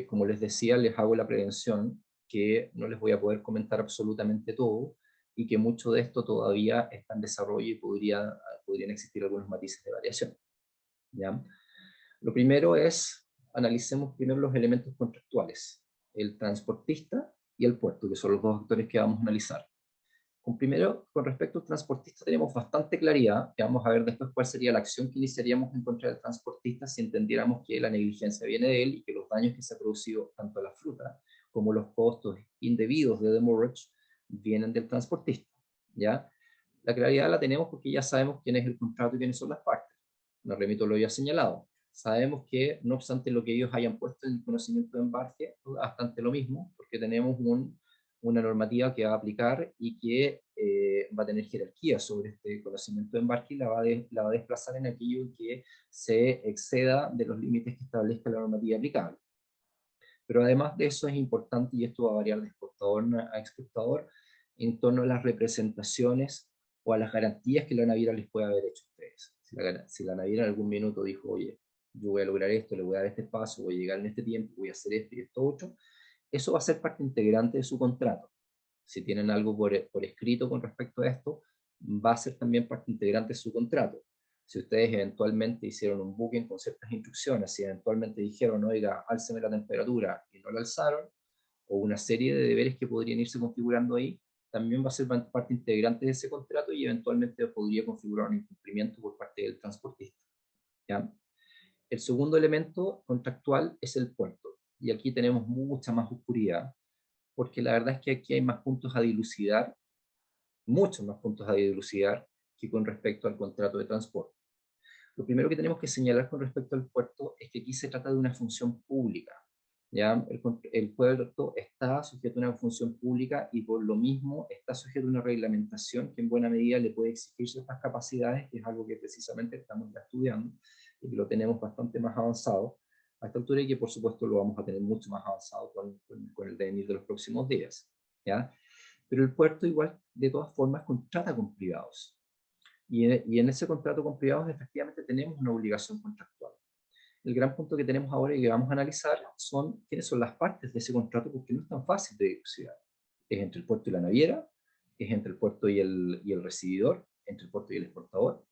como les decía, les hago la prevención, que no les voy a poder comentar absolutamente todo, y que mucho de esto todavía está en desarrollo y podrían existir algunos matices de variación. ¿Ya? Lo primero es, analicemos primero los elementos contractuales, el transportista y el puerto, que son los 2 actores que vamos a analizar. Con respecto al transportista tenemos bastante claridad, que vamos a ver después cuál sería la acción que iniciaríamos en contra del transportista si entendiéramos que la negligencia viene de él y que los daños que se han producido tanto a la fruta como los costos indebidos de demurrage vienen del transportista, ¿ya? La claridad la tenemos porque ya sabemos quién es el contrato y quiénes son las partes. Me remito a lo ya señalado. Sabemos que, no obstante lo que ellos hayan puesto en el conocimiento de embarque, es bastante lo mismo, porque tenemos una normativa que va a aplicar y que va a tener jerarquía sobre este conocimiento de embarque y la va a desplazar en aquello que se exceda de los límites que establezca la normativa aplicable. Pero además de eso es importante, y esto va a variar de exportador a exportador, en torno a las representaciones o a las garantías que la naviera les puede haber hecho a ustedes. Si la naviera en algún minuto dijo, oye, yo voy a lograr esto, le voy a dar este paso, voy a llegar en este tiempo, voy a hacer esto y esto otro, eso va a ser parte integrante de su contrato. Si tienen algo por escrito con respecto a esto, va a ser también parte integrante de su contrato. Si ustedes eventualmente hicieron un booking con ciertas instrucciones, si eventualmente dijeron, oiga, álceme la temperatura, y no la alzaron, o una serie de deberes que podrían irse configurando ahí, también va a ser parte integrante de ese contrato y eventualmente podría configurar un incumplimiento por parte del transportista. ¿Ya? El segundo elemento contractual es el puerto, y aquí tenemos mucha más oscuridad, porque la verdad es que aquí hay más puntos a dilucidar, muchos más puntos a dilucidar que con respecto al contrato de transporte. Lo primero que tenemos que señalar con respecto al puerto es que aquí se trata de una función pública. ¿Ya? El puerto está sujeto a una función pública y por lo mismo está sujeto a una reglamentación que en buena medida le puede exigir ciertas capacidades, que es algo que precisamente estamos estudiando y que lo tenemos bastante más avanzado a esta altura y que por supuesto lo vamos a tener mucho más avanzado con el devenir de los próximos días. ¿Ya? Pero el puerto igual de todas formas contrata con privados. Y en ese contrato con privados efectivamente tenemos una obligación contractual. El gran punto que tenemos ahora y que vamos a analizar son quiénes son las partes de ese contrato, porque no es tan fácil de dilucidar. Es entre el puerto y la naviera, es entre el puerto y el recibidor, entre el puerto y el exportador.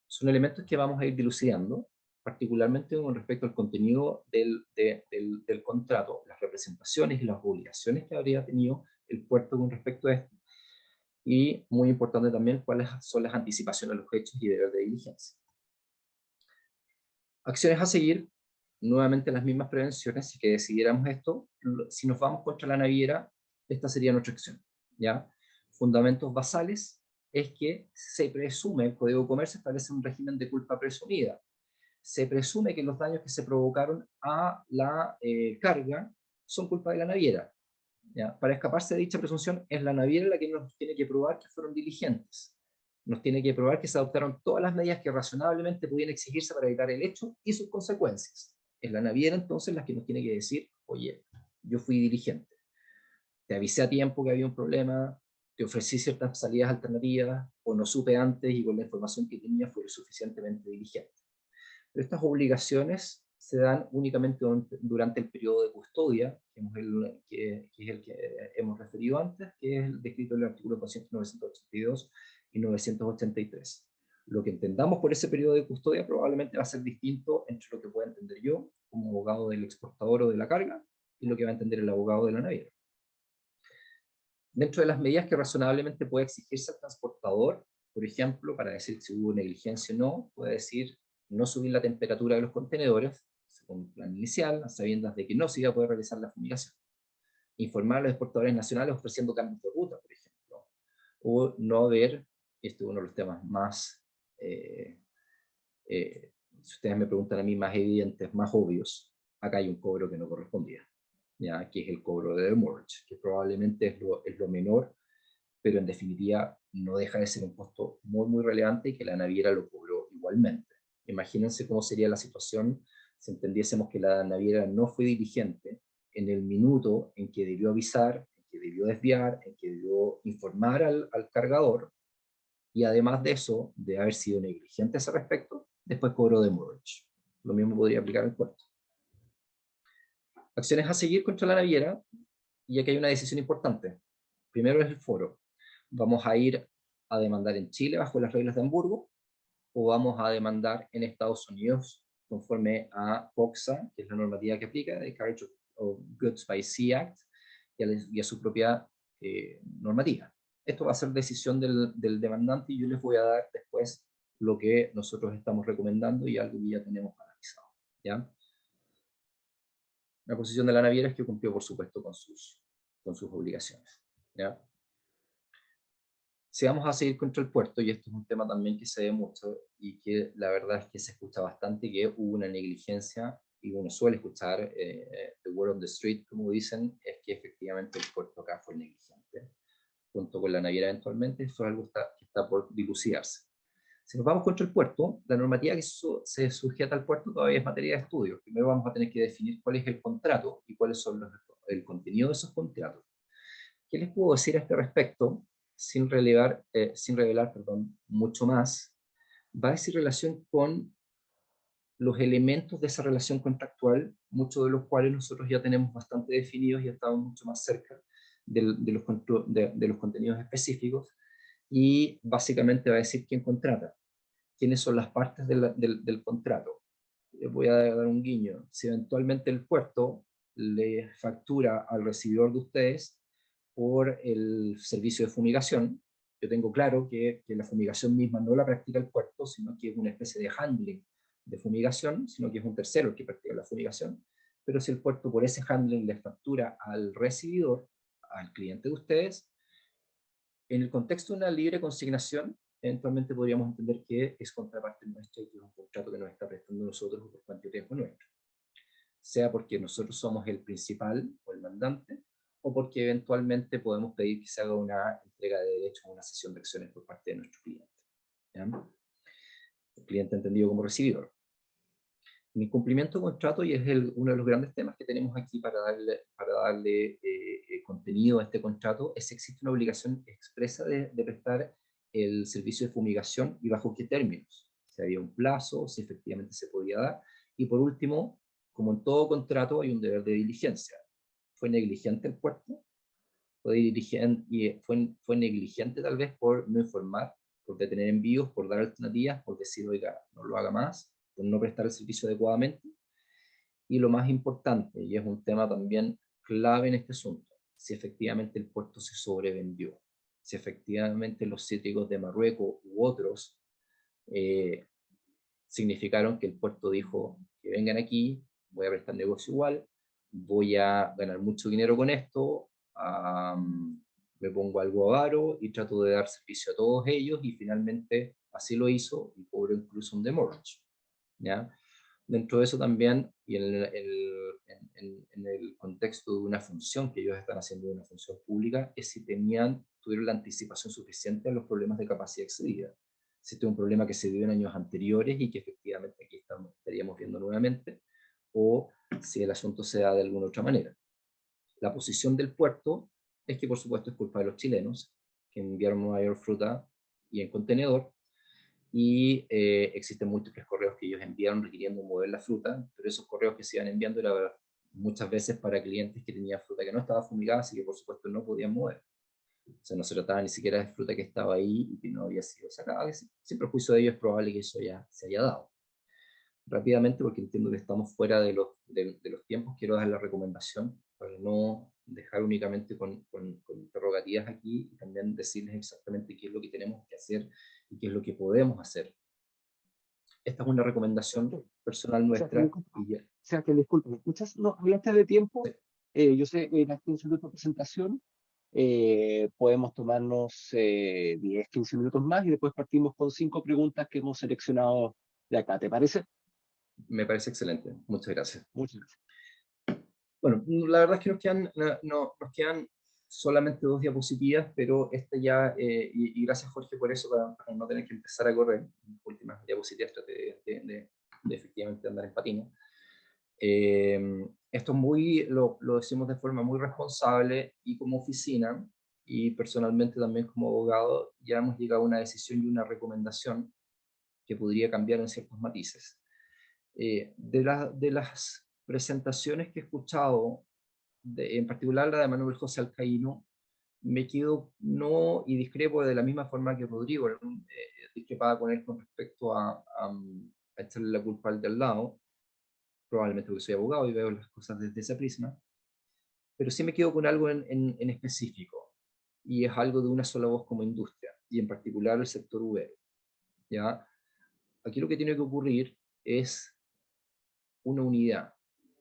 Son elementos que vamos a ir dilucidando, particularmente con respecto al contenido del contrato, las representaciones y las obligaciones que habría tenido el puerto con respecto a esto. Y muy importante también cuáles son las anticipaciones a los hechos y deber de diligencia. Acciones a seguir, nuevamente las mismas prevenciones. Si que decidiéramos esto, si nos vamos contra la naviera, esta sería nuestra acción. ¿Ya? Fundamentos basales es que se presume, el Código de Comercio establece un régimen de culpa presumida. Se presume que los daños que se provocaron a la carga son culpa de la naviera. ¿Ya? Para escaparse de dicha presunción, es la naviera la que nos tiene que probar que fueron diligentes. Nos tiene que probar que se adoptaron todas las medidas que razonablemente pudieran exigirse para evitar el hecho y sus consecuencias. Es la naviera entonces la que nos tiene que decir, oye, yo fui diligente, te avisé a tiempo que había un problema, te ofrecí ciertas salidas alternativas, o no supe antes y con la información que tenía fue suficientemente diligente. Pero estas obligaciones se dan únicamente durante el periodo de custodia, que es el que hemos referido antes, que es el descrito en el artículo 982 y 983. Lo que entendamos por ese periodo de custodia probablemente va a ser distinto entre lo que pueda entender yo como abogado del exportador o de la carga y lo que va a entender el abogado de la naviera. Dentro de las medidas que razonablemente puede exigirse al transportador, por ejemplo, para decir si hubo negligencia o no, puede decir no subir la temperatura de los contenedores, según el plan inicial, a sabiendas de que no se iba a poder realizar la fumigación. Informar a los exportadores nacionales ofreciendo cambios de ruta, por ejemplo. O no haber, este es uno de los temas más, si ustedes me preguntan a mí, más evidentes, más obvios, acá hay un cobro que no correspondía, ¿ya? Que es el cobro de demurrage, que probablemente es lo menor, pero en definitiva no deja de ser un costo muy, muy relevante y que la naviera lo cobró igualmente. Imagínense cómo sería la situación si entendiésemos que la naviera no fue diligente en el minuto en que debió avisar, en que debió desviar, en que debió informar al cargador, y además de eso, de haber sido negligente a ese respecto, después cobró demurrage. Lo mismo podría aplicar al puerto. Acciones a seguir contra la naviera, y aquí hay una decisión importante. Primero es el foro. ¿Vamos a ir a demandar en Chile bajo las reglas de Hamburgo o vamos a demandar en Estados Unidos conforme a COXA, que es la normativa que aplica, de Carriage of Goods by Sea Act, y a su propia normativa? Esto va a ser decisión del demandante y yo les voy a dar después lo que nosotros estamos recomendando y algo que ya tenemos analizado. ¿Ya? La posición de la naviera es que cumplió, por supuesto, con sus obligaciones. ¿Ya? Si vamos a seguir contra el puerto, y esto es un tema también que se ve mucho y que la verdad es que se escucha bastante, que hubo una negligencia, y uno suele escuchar the word on the street, como dicen, es que efectivamente el puerto acá fue negligente, junto con la naviera eventualmente. Eso es algo que está por dilucidarse. Si nos vamos contra el puerto, la normativa que se sujeta al puerto todavía es materia de estudio. Primero vamos a tener que definir cuál es el contrato y cuáles son el contenido de esos contratos. ¿Qué les puedo decir a este respecto? sin revelar, perdón, mucho más, va a decir relación con los elementos de esa relación contractual, muchos de los cuales nosotros ya tenemos bastante definidos y estamos mucho más cerca de los contenidos específicos, y básicamente va a decir quién contrata, quiénes son las partes del contrato. Les voy a dar un guiño. Si eventualmente el puerto le factura al recibidor de ustedes por el servicio de fumigación, yo tengo claro que la fumigación misma no la practica el puerto, sino que es una especie de handling de fumigación, sino que es un tercero el que practica la fumigación. Pero si el puerto por ese handling le factura al recibidor, al cliente de ustedes, en el contexto de una libre consignación, eventualmente podríamos entender que es contraparte nuestra y que es un contrato que nos está prestando nosotros por cuantio tiempo nuestro. Sea porque nosotros somos el principal o el mandante, o porque eventualmente podemos pedir que se haga una entrega de derechos o una cesión de acciones por parte de nuestro cliente. ¿Ya? El cliente entendido como recibidor. En el cumplimiento de contrato, y es uno de los grandes temas que tenemos aquí para darle contenido a este contrato, es si existe una obligación expresa de prestar el servicio de fumigación y bajo qué términos. Si había un plazo, si efectivamente se podía dar. Y por último, como en todo contrato, hay un deber de diligencia. ¿Fue negligente el puerto? ¿Fue negligente tal vez por no informar, por detener envíos, por dar alternativas, por decir, oiga, no lo haga más, por no prestar el servicio adecuadamente? Y lo más importante, y es un tema también clave en este asunto, si efectivamente el puerto se sobrevendió, si efectivamente los cítricos de Marruecos u otros significaron que el puerto dijo que vengan aquí, voy a prestar negocio igual, voy a ganar mucho dinero con esto, me pongo algo avaro y trato de dar servicio a todos ellos, y finalmente así lo hizo y cobró incluso un demurrage. ¿Ya? Dentro de eso también, y en el contexto de una función que ellos están haciendo, de una función pública, es si tuvieron la anticipación suficiente a los problemas de capacidad excedida. Si este es un problema que se dio en años anteriores y que efectivamente aquí estaríamos viendo nuevamente, o si el asunto se da de alguna otra manera. La posición del puerto es que, por supuesto, es culpa de los chilenos, que enviaron mayor fruta y en contenedor, y existen múltiples correos que ellos enviaron requiriendo mover la fruta, pero esos correos que se iban enviando eran muchas veces para clientes que tenían fruta que no estaba fumigada, así que por supuesto no podían mover. O sea, no se trataba ni siquiera de fruta que estaba ahí y que no había sido sacada. Sin perjuicio de ello, es probable que eso ya se haya dado. Rápidamente, porque entiendo que estamos fuera de los tiempos, quiero dar la recomendación para no dejar únicamente con interrogativas aquí, y también decirles exactamente qué es lo que tenemos que hacer y qué es lo que podemos hacer. Esta es una recomendación personal nuestra. Disculpe, ¿me escuchas? No, hablaste de tiempo. Sí. Yo sé, en la 15 minutos de presentación podemos tomarnos 10, 15 minutos más y después partimos con 5 preguntas que hemos seleccionado de acá. ¿Te parece? Me parece excelente. Muchas gracias. Muchas gracias. Bueno, la verdad es que nos quedan solamente 2 diapositivas, pero ya, y gracias Jorge por eso, para no tener que empezar a correr. Las últimas diapositivas traté de efectivamente andar en patina. Esto lo decimos de forma muy responsable, y como oficina, y personalmente también como abogado, ya hemos llegado a una decisión y una recomendación que podría cambiar en ciertos matices. De las presentaciones que he escuchado, en particular la de Manuel José Alcaíno, me quedo y discrepo de la misma forma que Rodrigo, discrepaba con él con respecto a echarle la culpa al del lado, probablemente porque soy abogado y veo las cosas desde ese prisma, pero sí me quedo con algo en específico, y es algo de una sola voz como industria, y en particular el sector UV. ¿Ya? Aquí lo que tiene que ocurrir es una unidad,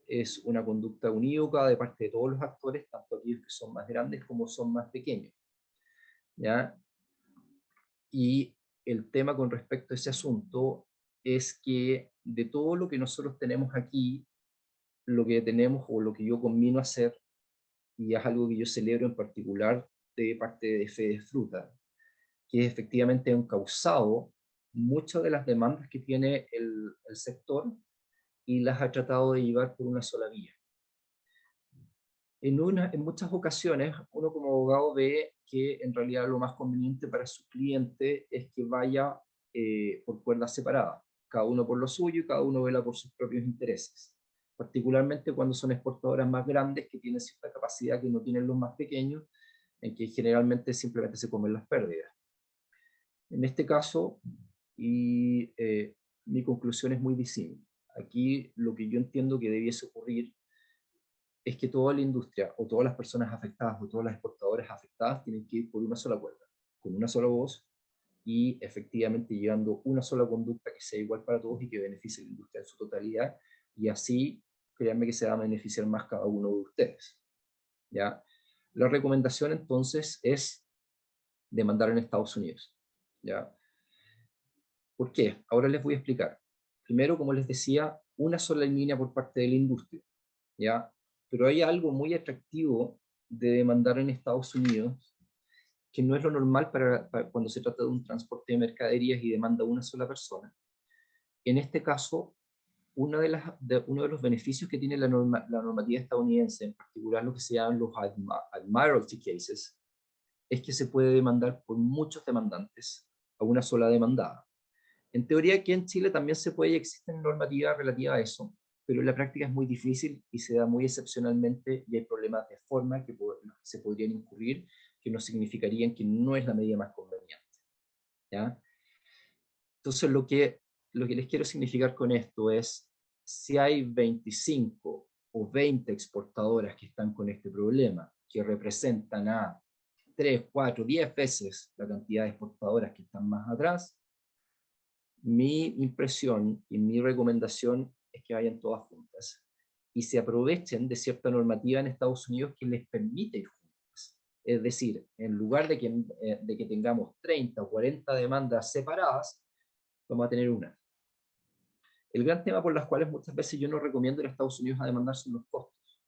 es una conducta unívoca de parte de todos los actores, tanto aquellos que son más grandes como son más pequeños. ¿Ya? Y el tema con respecto a ese asunto es que de todo lo que nosotros tenemos aquí, lo que tenemos o lo que yo combino a hacer, y es algo que yo celebro en particular de parte de Fede Fruta, que efectivamente han causado muchas de las demandas que tiene el sector, y las ha tratado de llevar por una sola vía. En muchas ocasiones, uno como abogado ve que en realidad lo más conveniente para su cliente es que vaya por cuerdas separadas, cada uno por lo suyo y cada uno vela por sus propios intereses, particularmente cuando son exportadoras más grandes que tienen cierta capacidad que no tienen los más pequeños, en que generalmente simplemente se comen las pérdidas. En este caso, mi conclusión es muy disímil. Aquí lo que yo entiendo que debiese ocurrir es que toda la industria, o todas las personas afectadas, o todas las exportadoras afectadas, tienen que ir por una sola cuerda, con una sola voz, y efectivamente llevando una sola conducta que sea igual para todos y que beneficie a la industria en su totalidad, y así, créanme que se va a beneficiar más cada uno de ustedes. ¿Ya? La recomendación entonces es demandar en Estados Unidos. ¿Ya? ¿Por qué? Ahora les voy a explicar. Primero, como les decía, una sola línea por parte de la industria. ¿Ya? Pero hay algo muy atractivo de demandar en Estados Unidos, que no es lo normal para cuando se trata de un transporte de mercaderías y demanda una sola persona. En este caso, uno de los beneficios que tiene la normativa estadounidense, en particular lo que se llaman los admiralty cases, es que se puede demandar por muchos demandantes a una sola demandada. En teoría aquí en Chile también se puede y existen normativas relativas a eso, pero en la práctica es muy difícil y se da muy excepcionalmente y hay problemas de forma que se podrían incurrir que nos significarían que no es la medida más conveniente. ¿Ya? Entonces lo que les quiero significar con esto es, si hay 25 o 20 exportadoras que están con este problema, que representan a 3, 4, 10 veces la cantidad de exportadoras que están más atrás, mi impresión y mi recomendación es que vayan todas juntas y se aprovechen de cierta normativa en Estados Unidos que les permite ir juntas. Es decir, en lugar de que tengamos 30 o 40 demandas separadas, vamos a tener una. El gran tema por los cuales muchas veces yo no recomiendo ir a Estados Unidos a demandar son los costos.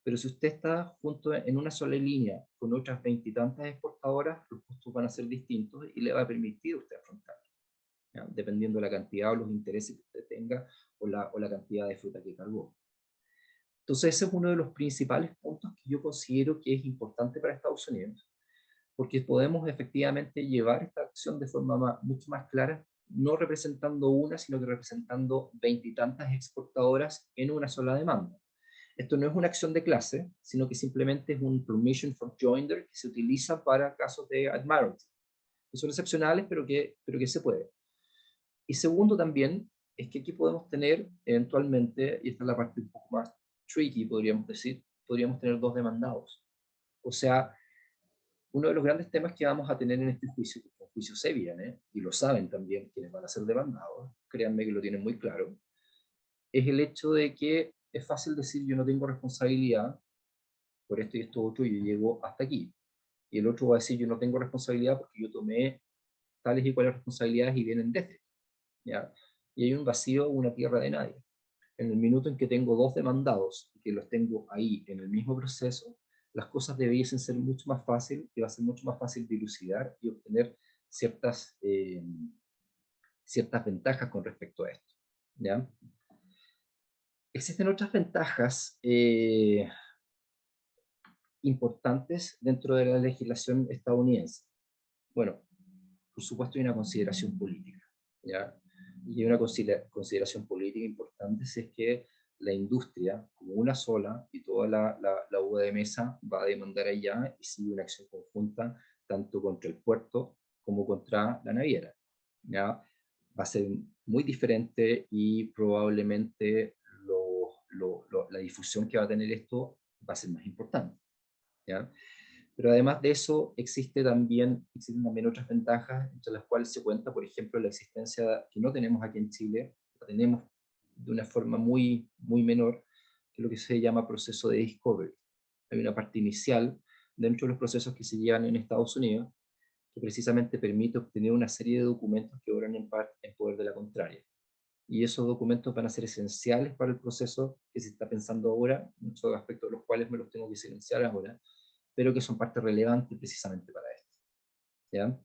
Pero si usted está junto en una sola línea con otras 20 y tantas exportadoras, los costos van a ser distintos y le va a permitir a usted afrontarlo, ¿ya? Dependiendo de la cantidad o los intereses que usted tenga o la cantidad de fruta que cargó. Entonces ese es uno de los principales puntos que yo considero que es importante para Estados Unidos, porque podemos efectivamente llevar esta acción de forma mucho más clara, no representando una, sino que representando 20 y tantas exportadoras en una sola demanda. Esto no es una acción de clase, sino que simplemente es un permission for joinder que se utiliza para casos de admiralty, que son excepcionales, pero que se puede. Y segundo también, es que aquí podemos tener eventualmente, y esta es la parte un poco más tricky, podríamos decir, podríamos tener dos demandados. O sea, uno de los grandes temas que vamos a tener en este juicio, porque un juicio se viene, y lo saben también quienes van a ser demandados, créanme que lo tienen muy claro, es el hecho de que es fácil decir yo no tengo responsabilidad por esto y esto otro, y yo llego hasta aquí. Y el otro va a decir yo no tengo responsabilidad porque yo tomé tales y cuales responsabilidades y vienen desde. ¿Ya? Y hay un vacío, una tierra de nadie. En el minuto en que tengo dos demandados y que los tengo ahí en el mismo proceso, las cosas debiesen ser mucho más fácil y va a ser mucho más fácil dilucidar y obtener ciertas ventajas con respecto a esto. ¿Ya? Existen otras ventajas importantes dentro de la legislación estadounidense. Bueno, por supuesto hay una consideración política, ¿ya? Y hay una consideración política importante, si es que la industria, como una sola, y toda la uva de mesa va a demandar allá y sigue una acción conjunta, tanto contra el puerto como contra la naviera, ¿ya? Va a ser muy diferente y probablemente la difusión que va a tener esto va a ser más importante, ¿ya? Pero además de eso, existen también otras ventajas, entre las cuales se cuenta, por ejemplo, la existencia que no tenemos aquí en Chile, la tenemos de una forma muy, muy menor, que es lo que se llama proceso de discovery. Hay una parte inicial dentro de los procesos que se llevan en Estados Unidos, que precisamente permite obtener una serie de documentos que obran en poder de la contraria. Y esos documentos van a ser esenciales para el proceso que se está pensando ahora, muchos aspectos de los cuales me los tengo que silenciar ahora, pero que son parte relevante precisamente para esto. ¿Ya?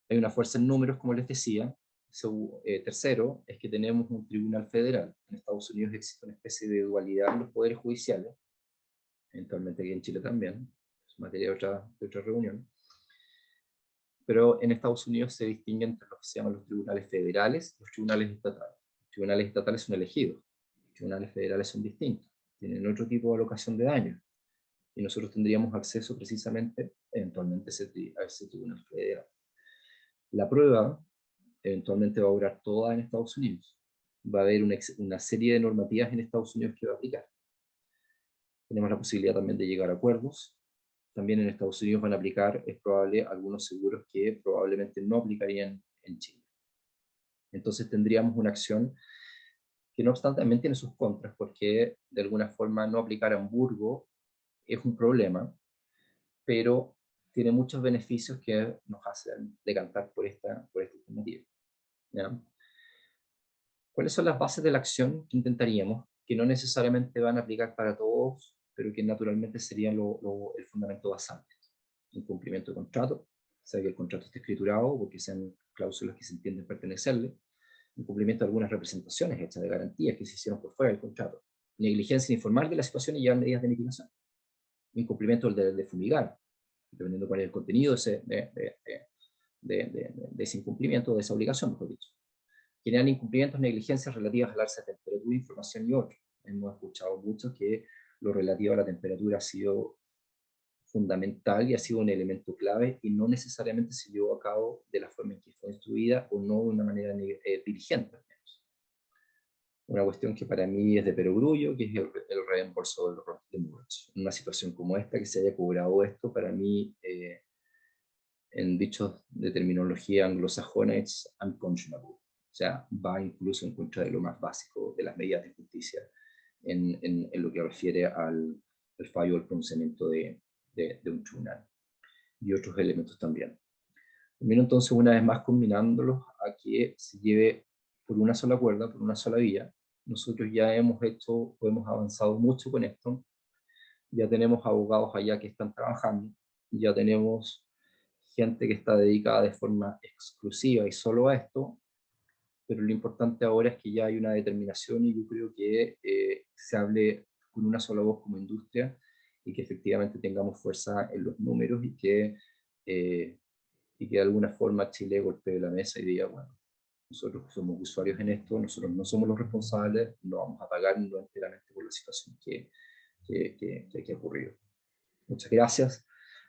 Hay una fuerza en números, como les decía. Tercero, es que tenemos un tribunal federal. En Estados Unidos existe una especie de dualidad en los poderes judiciales, eventualmente aquí en Chile también, es materia de otra reunión. Pero en Estados Unidos se distinguen entre lo que se llaman los tribunales federales y los tribunales estatales. Los tribunales estatales son elegidos, los tribunales federales son distintos, tienen otro tipo de alocación de daños, y nosotros tendríamos acceso precisamente, eventualmente, a ese tribunal federal. La prueba eventualmente va a durar toda en Estados Unidos. Va a haber una serie de normativas en Estados Unidos que va a aplicar. Tenemos la posibilidad también de llegar a acuerdos. También en Estados Unidos van a aplicar, es probable, algunos seguros que probablemente no aplicarían en Chile. Entonces tendríamos una acción que no obstante también tiene sus contras, porque de alguna forma no aplicar a Hamburgo es un problema, pero tiene muchos beneficios que nos hacen decantar por esta alternativa. ¿Ya? ¿Cuáles son las bases de la acción que intentaríamos? Que no necesariamente van a aplicar para todos, pero que naturalmente serían el fundamento basal. Incumplimiento de contrato, o sea que el contrato esté escriturado porque sean cláusulas que se entienden pertenecerle, incumplimiento de algunas representaciones hechas de garantías que se hicieron por fuera del contrato, negligencia en informar de la situación y llevar medidas de mitigación, incumplimiento del deber de fumigar, dependiendo cuál es el contenido de ese incumplimiento, de esa obligación, mejor dicho. Generan incumplimientos, negligencias relativas al alza de temperatura, información y otros. Hemos escuchado mucho que lo relativo a la temperatura ha sido fundamental y ha sido un elemento clave y no necesariamente se llevó a cabo de la forma en que fue instruida o no de una manera diligente, al menos. Una cuestión que para mí es de perogrullo, que es el reembolso de muros. En una situación como esta, que se haya cobrado esto, para mí, en dichos de terminología anglosajona, es unconscionable. O sea, va incluso en contra de lo más básico de las medidas de justicia en lo que refiere al fallo del pronunciamiento de un tribunal y otros elementos también. Primero, entonces, una vez más combinándolos a que se lleve por una sola cuerda, por una sola vía. Nosotros ya hemos avanzado mucho con esto, ya tenemos abogados allá que están trabajando, ya tenemos gente que está dedicada de forma exclusiva y solo a esto, pero lo importante ahora es que ya hay una determinación y yo creo que se hable con una sola voz como industria y que efectivamente tengamos fuerza en los números y que de alguna forma Chile golpee la mesa y diga, bueno, nosotros somos usuarios en esto, nosotros no somos los responsables, no vamos a pagar no enteramente por la situación que ha ocurrido. Muchas gracias.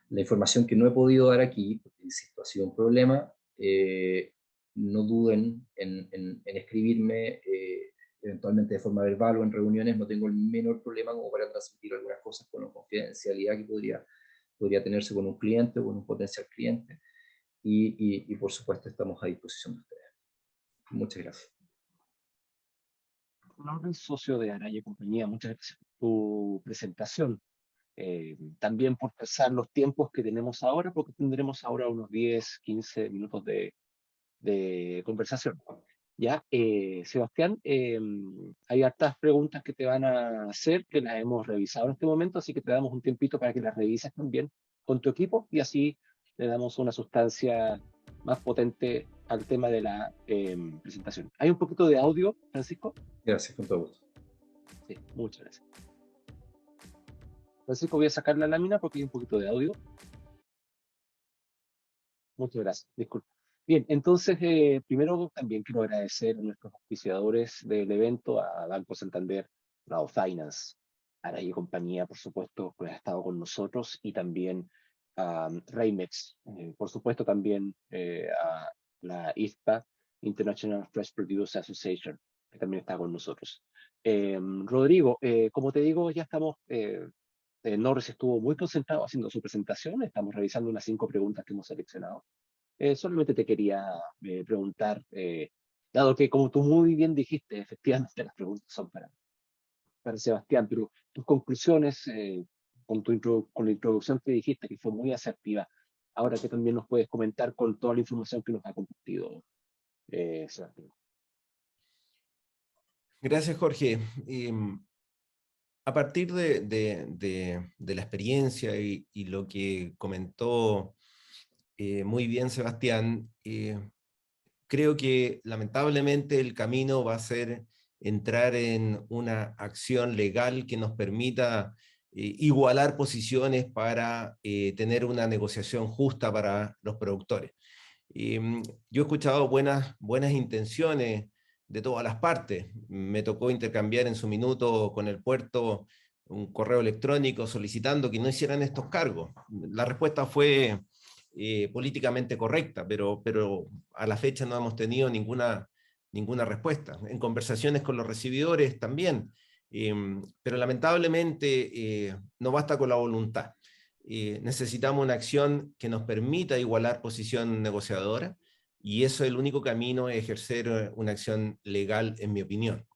La información que no he podido dar aquí, porque insisto, ha sido un problema, no duden en escribirme eventualmente de forma verbal o en reuniones, no tengo el menor problema como para transmitir algunas cosas con la confidencialidad que podría tenerse con un cliente o con un potencial cliente. Y por supuesto estamos a disposición de ustedes. Muchas gracias. Norman, socio de Araya y Compañía, muchas gracias por tu presentación. También por pensar los tiempos que tenemos ahora, porque tendremos ahora unos 10, 15 minutos de conversación. Ya, Sebastián, hay hartas preguntas que te van a hacer, que las hemos revisado en este momento, así que te damos un tiempito para que las revises también con tu equipo y así le damos una sustancia más potente al tema de la presentación. ¿Hay un poquito de audio, Francisco? Gracias, con todo gusto. Sí, muchas gracias. Francisco, voy a sacar la lámina porque hay un poquito de audio. Muchas gracias, disculpa. Bien, entonces, primero también quiero agradecer a nuestros auspiciadores del evento, a Banco Santander, Rao Finance, Araya y Compañía, por supuesto, que ha estado con nosotros, y también a Reimex, por supuesto también a la ISPA, International Fresh Produce Association, que también está con nosotros. Rodrigo, como te digo, ya estamos... Norris estuvo muy concentrado haciendo su presentación, estamos revisando unas 5 preguntas que hemos seleccionado. Solamente te quería preguntar, dado que como tú muy bien dijiste, efectivamente las preguntas son para Sebastián, pero tus conclusiones con la introducción que dijiste, que fue muy asertiva, ahora que también nos puedes comentar con toda la información que nos ha compartido Sebastián. Gracias, Jorge. A partir de la experiencia y lo que comentó muy bien Sebastián, creo que lamentablemente el camino va a ser entrar en una acción legal que nos permita igualar posiciones para tener una negociación justa para los productores. Yo he escuchado buenas intenciones de todas las partes. Me tocó intercambiar en su minuto con el puerto un correo electrónico solicitando que no hicieran estos cargos. La respuesta fue políticamente correcta, pero a la fecha no hemos tenido ninguna respuesta. En conversaciones con los recibidores también, pero lamentablemente no basta con la voluntad. Necesitamos una acción que nos permita igualar posición negociadora, y eso es el único camino, es ejercer una acción legal, en mi opinión.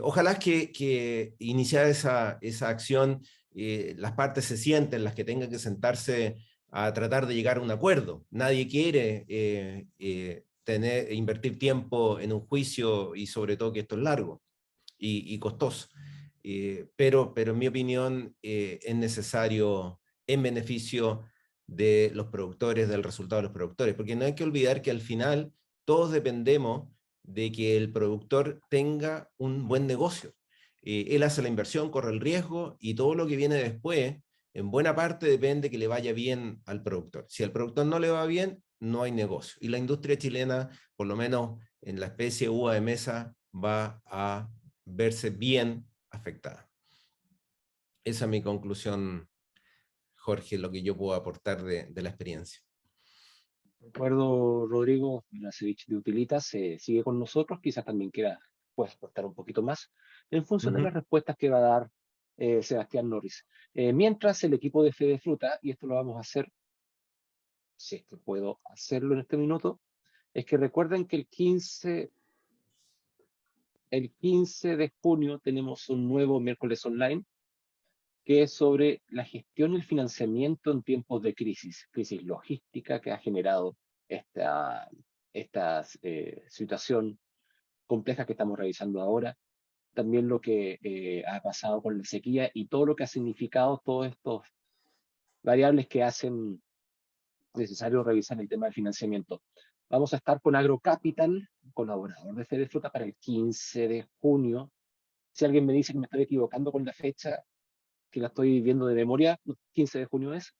Ojalá que iniciar esa acción, las partes se sienten, las que tengan que sentarse a tratar de llegar a un acuerdo. Nadie quiere invertir tiempo en un juicio, y sobre todo que esto es largo y costoso. Pero en mi opinión es necesario en beneficio de los productores, del resultado de los productores, porque no hay que olvidar que al final todos dependemos de que el productor tenga un buen negocio. Él hace la inversión, corre el riesgo, y todo lo que viene después, en buena parte depende que le vaya bien al productor. Si al productor no le va bien, no hay negocio. Y la industria chilena, por lo menos en la especie uva de mesa, va a verse bien afectada. Esa es mi conclusión, Jorge, lo que yo puedo aportar de la experiencia. De acuerdo, Rodrigo Milasevich de Utilitas sigue con nosotros, quizás también pueda aportar un poquito más en función de las respuestas que va a dar Sebastián Norris. Mientras el equipo de Fede Fruta, y esto lo vamos a hacer, si es que puedo hacerlo en este minuto, es que recuerden que el 15 de junio tenemos un nuevo miércoles online, que es sobre la gestión y el financiamiento en tiempos de crisis logística que ha generado esta situación compleja que estamos revisando ahora, también lo que ha pasado con la sequía y todo lo que ha significado todos estos variables que hacen necesario revisar el tema del financiamiento. Vamos a estar con AgroCapital, colaborador de Fede Fruta, para el 15 de junio. Si alguien me dice que me estoy equivocando con la fecha, que la estoy viendo de memoria, 15 de junio es,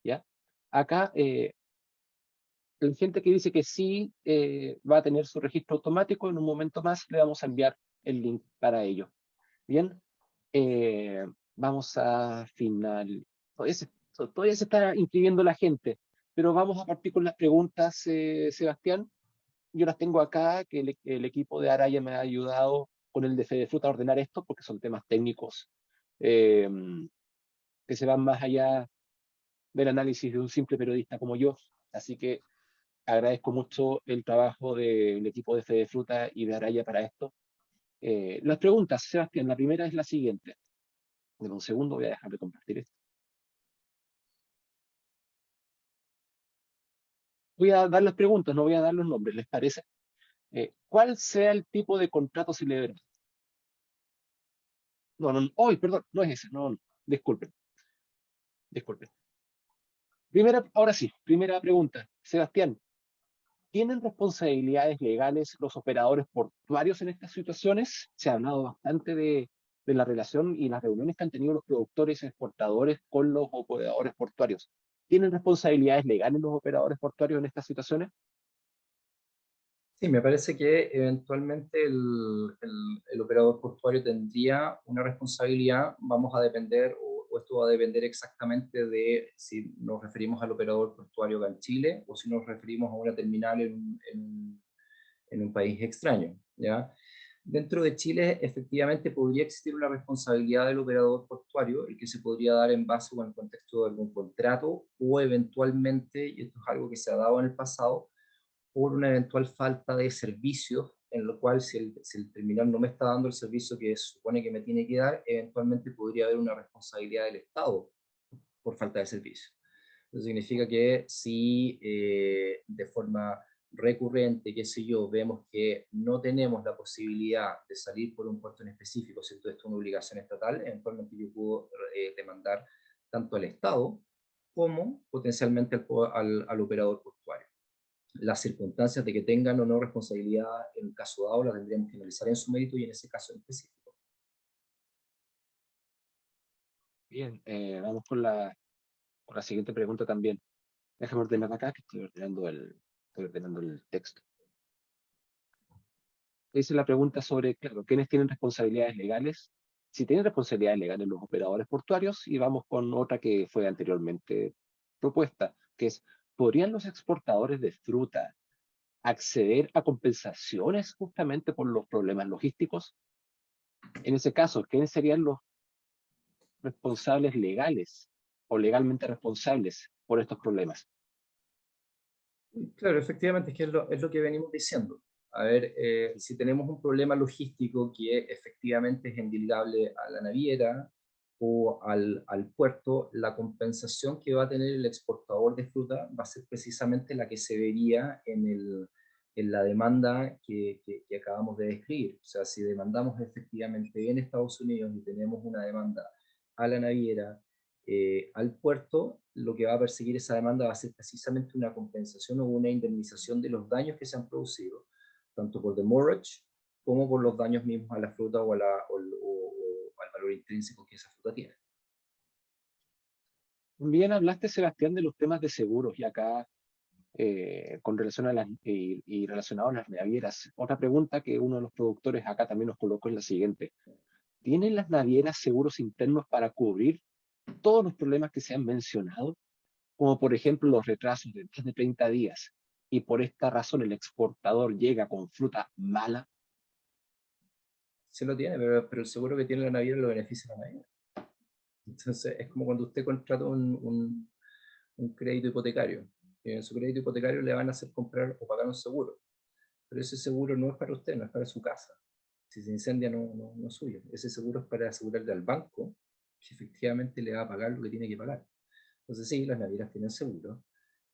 ¿ya? Acá, la gente que dice que sí va a tener su registro automático, en un momento más le vamos a enviar el link para ello. Bien, vamos a final. Todavía se está inscribiendo la gente, pero vamos a partir con las preguntas, Sebastián. Yo las tengo acá, que el equipo de Araya me ha ayudado con el de Fede Fruta a ordenar esto, porque son temas técnicos que se van más allá del análisis de un simple periodista como yo. Así que agradezco mucho el trabajo del equipo de Fede Fruta y de Araya para esto. Las preguntas, Sebastián, la primera es la siguiente. Deme un segundo, voy a dejar de compartir esto. Voy a dar las preguntas, no voy a dar los nombres, ¿les parece? ¿Cuál sea el tipo de contrato celebrado? No, perdón, no es ese, no, disculpen. Ahora sí, primera pregunta. Sebastián, ¿tienen responsabilidades legales los operadores portuarios en estas situaciones? Se ha hablado bastante de la relación y las reuniones que han tenido los productores exportadores con los operadores portuarios. ¿Tienen responsabilidades legales los operadores portuarios en estas situaciones? Sí, me parece que eventualmente el operador portuario tendría una responsabilidad. Vamos a depender, o esto va a depender exactamente de si nos referimos al operador portuario acá en Chile o si nos referimos a una terminal en un país extraño, ¿ya? Dentro de Chile, efectivamente, podría existir una responsabilidad del operador portuario, el que se podría dar en base o en el contexto de algún contrato, o eventualmente, y esto es algo que se ha dado en el pasado, por una eventual falta de servicios, en lo cual si el terminal no me está dando el servicio que supone que me tiene que dar, eventualmente podría haber una responsabilidad del Estado por falta de servicio. Eso significa que si de forma recurrente, qué sé yo, vemos que no tenemos la posibilidad de salir por un puerto en específico, si esto es una obligación estatal, eventualmente yo puedo demandar tanto al Estado como potencialmente al operador portuario. Las circunstancias de que tengan o no responsabilidad en el caso dado las tendríamos que analizar en su mérito y en ese caso en específico. Bien, vamos con la siguiente pregunta también. Déjame ordenar acá, que estoy ordenando el texto. Dice la pregunta sobre, claro, ¿quiénes tienen responsabilidades legales? Si tienen responsabilidades legales los operadores portuarios, y vamos con otra que fue anteriormente propuesta, que es, ¿podrían los exportadores de fruta acceder a compensaciones justamente por los problemas logísticos? En ese caso, ¿quiénes serían los responsables legales o legalmente responsables por estos problemas? Claro, efectivamente, es que es lo que venimos diciendo. A ver, si tenemos un problema logístico que efectivamente es endilgable a la naviera o al puerto, la compensación que va a tener el exportador de fruta va a ser precisamente la que se vería en la demanda que acabamos de describir. O sea, si demandamos efectivamente en Estados Unidos y tenemos una demanda a la naviera, al puerto, lo que va a perseguir esa demanda va a ser precisamente una compensación o una indemnización de los daños que se han producido, tanto por demurrage como por los daños mismos a la fruta o al valor intrínseco que esa fruta tiene. Bien hablaste, Sebastián, de los temas de seguros, y acá, con relación a y relacionado a las navieras, otra pregunta que uno de los productores acá también nos colocó es la siguiente. ¿Tienen las navieras seguros internos para cubrir todos los problemas que se han mencionado? Como por ejemplo los retrasos de más de 30 días, y por esta razón el exportador llega con fruta mala. Se lo tiene, pero el seguro que tiene la naviera lo beneficia a la naviera. Entonces, es como cuando usted contrata un crédito hipotecario. En su crédito hipotecario le van a hacer comprar o pagar un seguro. Pero ese seguro no es para usted, no es para su casa. Si se incendia, no es suyo. Ese seguro es para asegurarle al banco que efectivamente le va a pagar lo que tiene que pagar. Entonces sí, las navieras tienen seguro,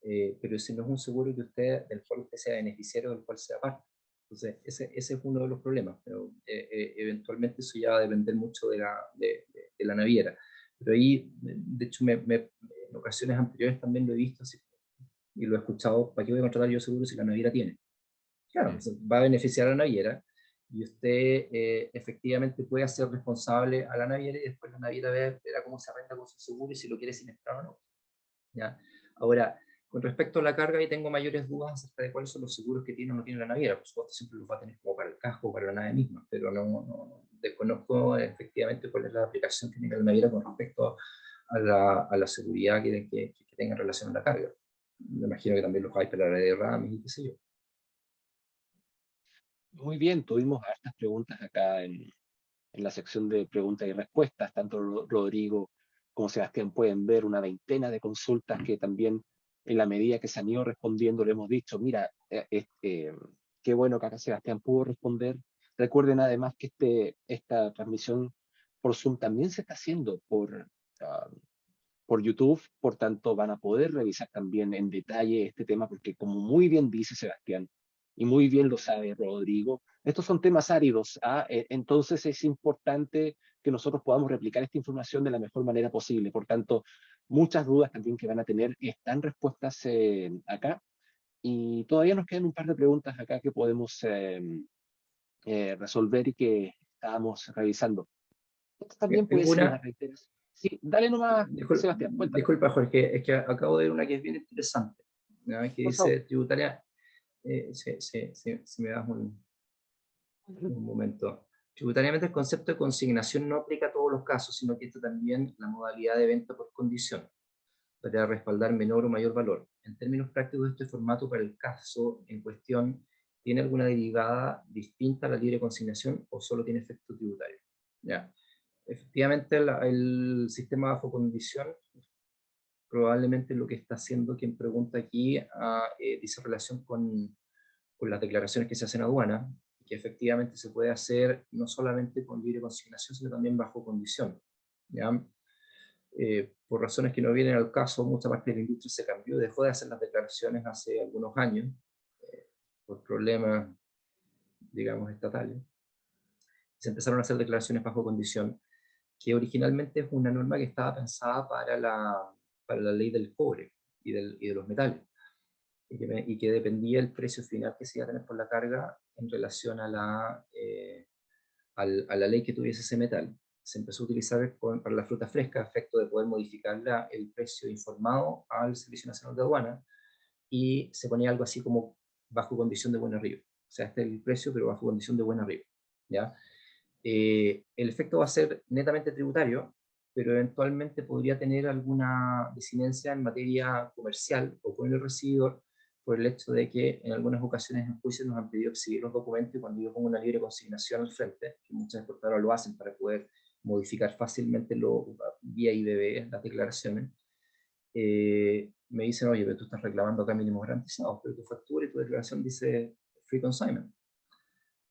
pero ese no es un seguro del cual usted sea beneficiario, del cual sea parte. Entonces ese es uno de los problemas, pero eventualmente eso ya va a depender mucho de la naviera. Pero ahí, de hecho, en ocasiones anteriores también lo he visto así, y lo he escuchado: ¿para qué voy a contratar yo seguro si la naviera tiene? Claro, va a beneficiar a la naviera, y usted efectivamente puede hacer responsable a la naviera, y después la naviera verá cómo se arregla con su seguro y si lo quiere sinestrar o no. ¿Ya? Ahora, con respecto a la carga, ahí tengo mayores dudas acerca de cuáles son los seguros que tiene o no tiene la naviera. Por supuesto, siempre los va a tener como para el casco o para la nave misma, pero no desconozco efectivamente cuál es la aplicación que tiene la naviera con respecto a la seguridad que tenga en relación a la carga. Me imagino que también los hay para la red de ramis y qué sé yo. Muy bien, tuvimos hartas preguntas acá en la sección de preguntas y respuestas. Tanto Rodrigo como Sebastián pueden ver una veintena de consultas que también, en la medida que se han ido respondiendo, le hemos dicho, mira, qué bueno que acá Sebastián pudo responder. Recuerden además que esta transmisión por Zoom también se está haciendo por YouTube, por tanto van a poder revisar también en detalle este tema, porque como muy bien dice Sebastián, y muy bien lo sabe Rodrigo, estos son temas áridos, entonces es importante que nosotros podamos replicar esta información de la mejor manera posible. Por tanto, muchas dudas también que van a tener están respuestas acá, y todavía nos quedan un par de preguntas acá que podemos resolver y que estábamos revisando. Esto también puede ser una Una, reiteración. Sí, dale nomás, Sebastián, cuéntame. disculpa, Jorge, es que acabo de ver una que es bien interesante, ¿no? Que Por favor. dice tributaria. Si me das un momento. Tributariamente, el concepto de consignación no aplica a todos los casos, sino que esto también la modalidad de venta por condición, para respaldar menor o mayor valor. En términos prácticos, este formato para el caso en cuestión tiene alguna derivada distinta a la libre consignación o solo tiene efecto tributario. Ya. Efectivamente, el sistema bajo condición probablemente lo que está haciendo quien pregunta aquí dice relación con las declaraciones que se hacen en aduana, que efectivamente se puede hacer no solamente con libre consignación, sino también bajo condición. ¿Ya? Por razones que no vienen al caso, mucha parte de la industria se cambió, dejó de hacer las declaraciones hace algunos años, por problemas, digamos, estatales. Se empezaron a hacer declaraciones bajo condición, que originalmente es una norma que estaba pensada para la ley del cobre y de los metales, y que dependía el precio final que se iba a tener por la carga en relación a la ley que tuviese ese metal. se empezó a utilizar para la fruta fresca, a efecto de poder modificar el precio informado al Servicio Nacional de Aduana, y se ponía algo así como bajo condición de buen arribo. O sea, este es el precio, pero bajo condición de buen arribo, ¿ya? El efecto va a ser netamente tributario, pero eventualmente podría tener alguna disidencia en materia comercial o con el recibidor, por el hecho de que en algunas ocasiones en juicios nos han pedido exhibir los documentos, y cuando yo pongo una libre consignación al frente, que muchas exportadoras lo hacen para poder modificar fácilmente vía IBB las declaraciones, me dicen, oye, pero tú estás reclamando acá mínimos garantizados, pero tu factura y tu declaración dice free consignment.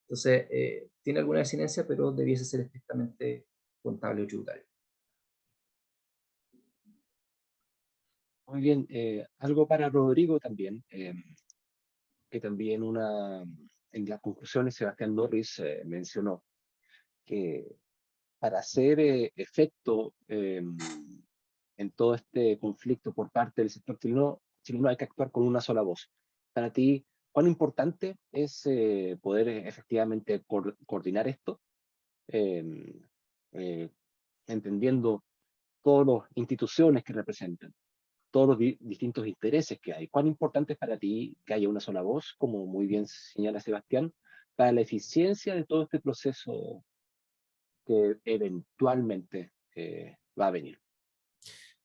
Entonces, tiene alguna disidencia, pero debiese ser estrictamente contable o tributario. Muy bien, algo para Rodrigo también, que también en las conclusiones Sebastián Norris mencionó que para hacer efecto en todo este conflicto por parte del sector chileno hay que actuar con una sola voz. Para ti, ¿cuán importante es poder efectivamente coordinar esto, eh, eh, entendiendo todas las instituciones que representan, todos los distintos intereses que hay? ¿Cuán importante es para ti que haya una sola voz, como muy bien señala Sebastián, para la eficiencia de todo este proceso que eventualmente va a venir?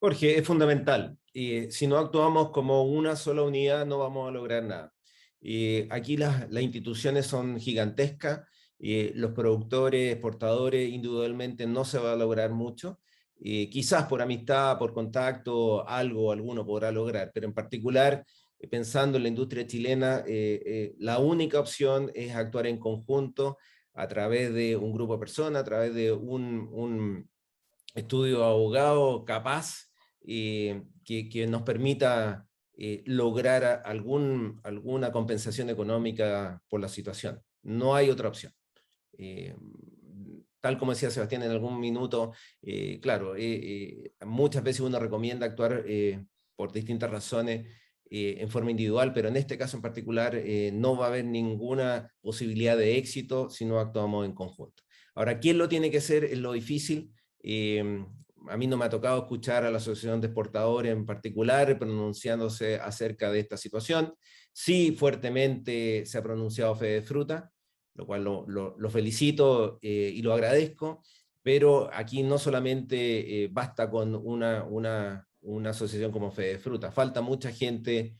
Jorge, es fundamental. Si no actuamos como una sola unidad, no vamos a lograr nada. Aquí las instituciones son gigantescas, los productores, exportadores, individualmente no se va a lograr mucho. Quizás por amistad, por contacto, alguno podrá lograr, pero en particular, pensando en la industria chilena, la única opción es actuar en conjunto a través de un grupo de personas, a través de un estudio de abogado capaz, que nos permita lograr alguna compensación económica por la situación. No hay otra opción. Tal como decía Sebastián en algún minuto, claro, muchas veces uno recomienda actuar por distintas razones en forma individual, pero en este caso en particular no va a haber ninguna posibilidad de éxito si no actuamos en conjunto. Ahora, ¿quién lo tiene que hacer? Es lo difícil. A mí no me ha tocado escuchar a la Asociación de Exportadores en particular pronunciándose acerca de esta situación. Sí, fuertemente se ha pronunciado Fedefruta, lo cual lo felicito y lo agradezco, pero aquí no solamente basta con una asociación como Fedefruta, falta mucha gente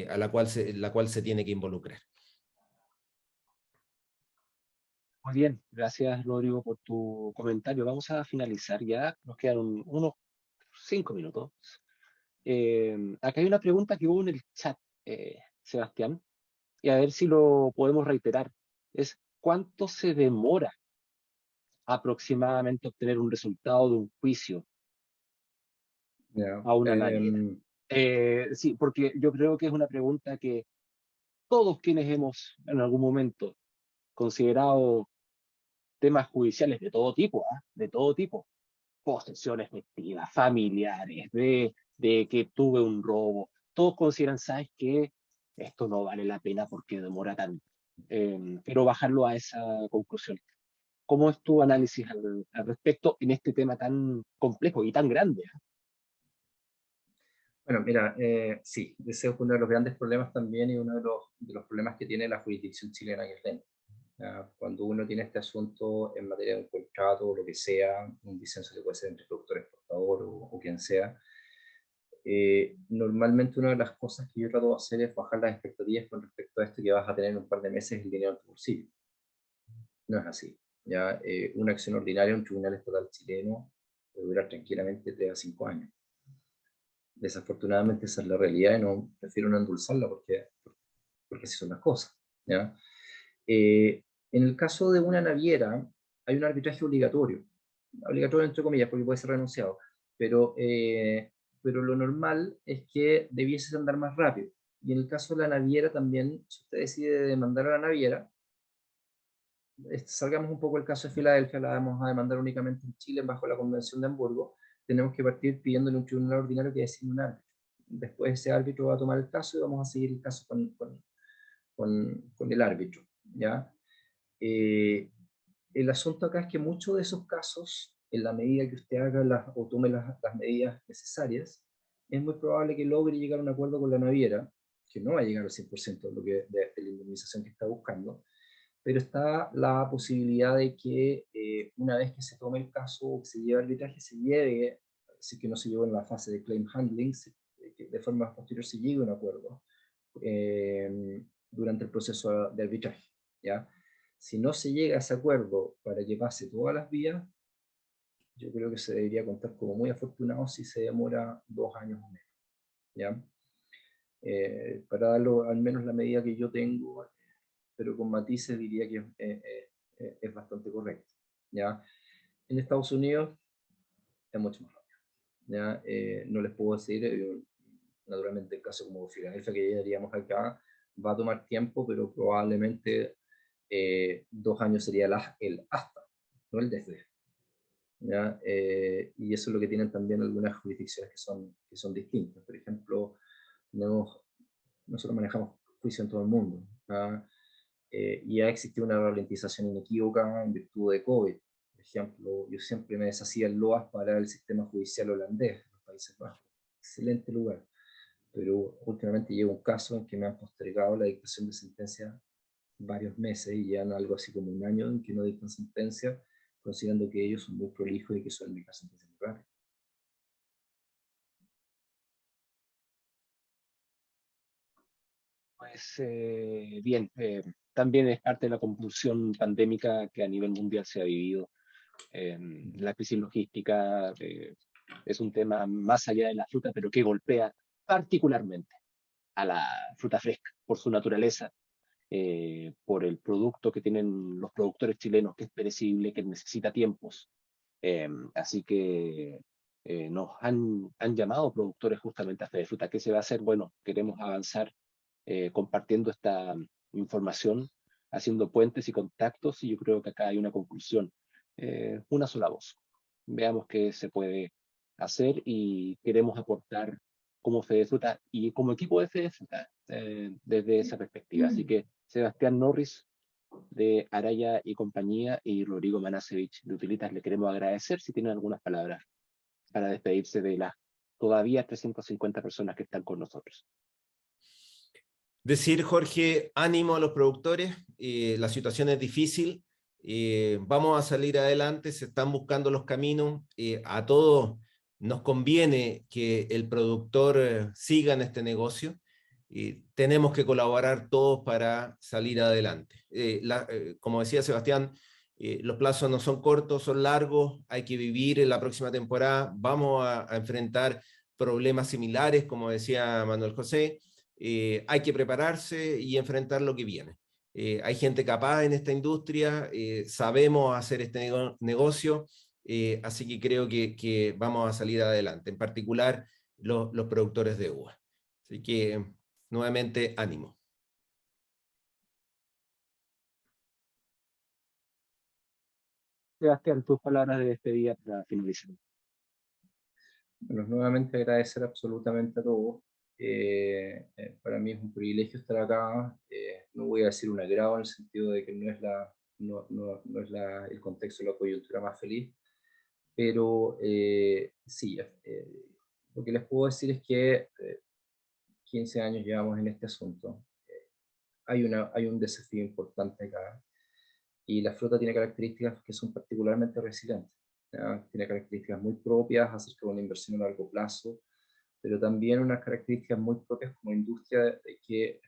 a la cual se tiene que involucrar. Muy bien, gracias Rodrigo por tu comentario. Vamos a finalizar ya, nos quedan unos 5 minutos. Acá hay una pregunta que hubo en el chat, Sebastián, y a ver si lo podemos reiterar. Es, ¿cuánto se demora aproximadamente obtener un resultado de un juicio Yeah. a una naviera? Sí, porque yo creo que es una pregunta que todos quienes hemos en algún momento considerado temas judiciales de todo tipo, de todo tipo, posesiones efectivas, familiares, de que tuve un robo, todos consideran, ¿sabes qué? Esto no vale la pena porque demora tanto. Pero bajarlo a esa conclusión. ¿Cómo es tu análisis al respecto en este tema tan complejo y tan grande? Bueno, mira, sí, ese es uno de los grandes problemas también, y uno de los problemas que tiene la jurisdicción chilena, que es lenta. Cuando uno tiene este asunto en materia de un contrato o lo que sea, un disenso que puede ser entre productor, exportador o quien sea, normalmente una de las cosas que yo trato de hacer es bajar las expectativas con respecto a esto, que vas a tener en un par de meses el dinero en tu bolsillo. No es así. ¿Ya? Una acción ordinaria en un tribunal estatal chileno puede durar tranquilamente 3 a 5 años. Desafortunadamente esa es la realidad, y no prefiero no endulzarla porque así son las cosas, ¿ya? En el caso de una naviera hay un arbitraje obligatorio entre comillas porque puede ser renunciado, pero lo normal es que debiese andar más rápido. Y en el caso de la naviera también, si usted decide demandar a la naviera, salgamos un poco del caso de Filadelfia, la vamos a demandar únicamente en Chile bajo la Convención de Hamburgo, tenemos que partir pidiéndole un tribunal ordinario que designe un árbitro. Después ese árbitro va a tomar el caso y vamos a seguir el caso con el árbitro, ¿ya? El asunto acá es que muchos de esos casos en la medida que usted haga o tome las medidas necesarias, es muy probable que logre llegar a un acuerdo con la naviera, que no va a llegar al 100% de la indemnización que está buscando, pero está la posibilidad de que una vez que se tome el caso o que se lleve arbitraje, se lleve, si que no se llevó en la fase de claim handling, que de forma posterior se llegue a un acuerdo durante el proceso de arbitraje, ¿ya? Si no se llega a ese acuerdo para que pase todas las vías, yo creo que se debería contar como muy afortunado si se demora 2 años o menos, ¿ya? Para darlo al menos la medida que yo tengo, pero con matices diría que es bastante correcto, ¿ya? En Estados Unidos es mucho más rápido, ¿ya? No les puedo decir, naturalmente el caso como Filadelfia que llegaríamos acá va a tomar tiempo, pero probablemente 2 años sería el hasta, no el desde, ¿ya? Y eso es lo que tienen también algunas jurisdicciones que son distintas. Por ejemplo, nosotros manejamos juicio en todo el mundo, ¿ya? Y ha existido una ralentización inequívoca en virtud de COVID. Por ejemplo, yo siempre me deshacía el LOAS para el sistema judicial holandés, en los Países Bajos. Excelente lugar. Pero últimamente llega un caso en que me han postergado la dictación de sentencia varios meses y ya en algo así como 1 año en que no dictan sentencia, considerando que ellos son muy prolijos y que suelen dictar sentencias muy rápido. Pues bien, también es parte de la convulsión pandémica que a nivel mundial se ha vivido. La crisis logística es un tema más allá de la fruta, pero que golpea particularmente a la fruta fresca por su naturaleza, por el producto que tienen los productores chilenos, que es perecible, que necesita tiempos. Así que nos han llamado productores justamente a Fedefruta. ¿Qué se va a hacer? Bueno, queremos avanzar compartiendo esta información, haciendo puentes y contactos, y yo creo que acá hay una conclusión. Una sola voz. Veamos qué se puede hacer y queremos aportar como Fedefruta y como equipo de Fedefruta desde esa perspectiva. Así que Sebastián Norris de Araya y compañía y Rodrigo Manasevich de Utilitas le queremos agradecer si tienen algunas palabras para despedirse de las todavía 350 personas que están con nosotros. Decir, Jorge, ánimo a los productores, la situación es difícil, vamos a salir adelante, se están buscando los caminos, a todos nos conviene que el productor siga en este negocio, tenemos que colaborar todos para salir adelante. Como decía Sebastián, los plazos no son cortos, son largos, hay que vivir en la próxima temporada, vamos a enfrentar problemas similares, como decía Manuel José. Hay que prepararse y enfrentar lo que viene. Hay gente capaz en esta industria, sabemos hacer este negocio, así que creo que vamos a salir adelante, en particular los productores de uva. Así que, nuevamente, ánimo. Sebastián, tus palabras de despedida para finalizar. Bueno, nuevamente agradecer absolutamente a todos. Para mí es un privilegio estar acá. No voy a decir un agrado en el sentido de que no es el contexto de la coyuntura más feliz, pero sí, lo que les puedo decir es que 15 años llevamos en este asunto. Hay un desafío importante acá y la flota tiene características que son particularmente resilientes. ¿Ya? Tiene características muy propias acerca de una inversión a largo plazo, pero también unas características muy propias como industria de que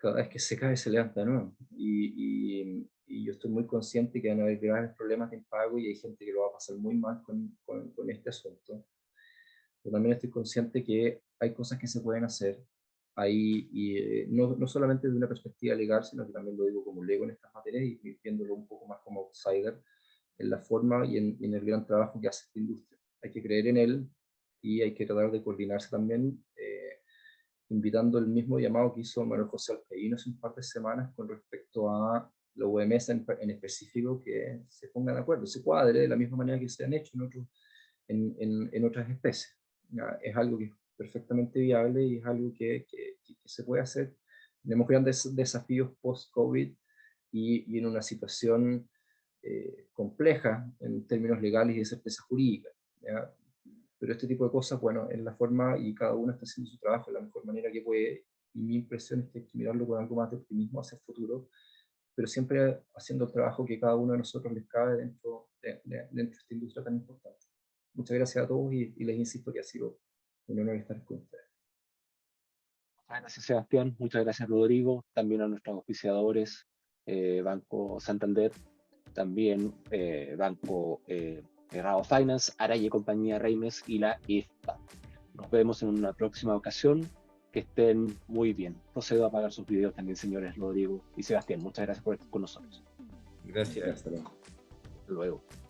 cada vez que se cae se levanta de nuevo. Y yo estoy muy consciente que van a haber graves problemas de impago y hay gente que lo va a pasar muy mal con este asunto. Pero también estoy consciente que hay cosas que se pueden hacer ahí, y no solamente desde una perspectiva legal, sino que también lo digo como lego en estas materias y viéndolo un poco más como outsider en la forma y en el gran trabajo que hace esta industria. Hay que creer en él y hay que tratar de coordinarse también, invitando el mismo llamado que hizo Manuel José Alcaíno hace un par de semanas con respecto a la UMS en específico, que se pongan de acuerdo, se cuadre de la misma manera que se han hecho en otras especies. ¿Ya? Es algo que es perfectamente viable y es algo que se puede hacer. Tenemos grandes desafíos post-COVID y en una situación complejas en términos legales y de certeza jurídica, ¿ya? Pero este tipo de cosas, bueno, es la forma y cada uno está haciendo su trabajo de la mejor manera que puede, y mi impresión es que hay que mirarlo con algo más de optimismo hacia el futuro, pero siempre haciendo el trabajo que cada uno de nosotros les cabe dentro de esta industria tan importante. Muchas gracias a todos y les insisto que ha sido un honor estar con ustedes. Muchas gracias, Sebastián. Muchas gracias, Rodrigo. También a nuestros auspiciadores, Banco Santander, también Banco Rao Finance, Araya Compañía Reimes y la IFPA. Nos vemos en una próxima ocasión. Que estén muy bien. Procedo a apagar sus videos también, señores Rodrigo y Sebastián. Muchas gracias por estar con nosotros. Gracias. Hasta luego. Hasta luego.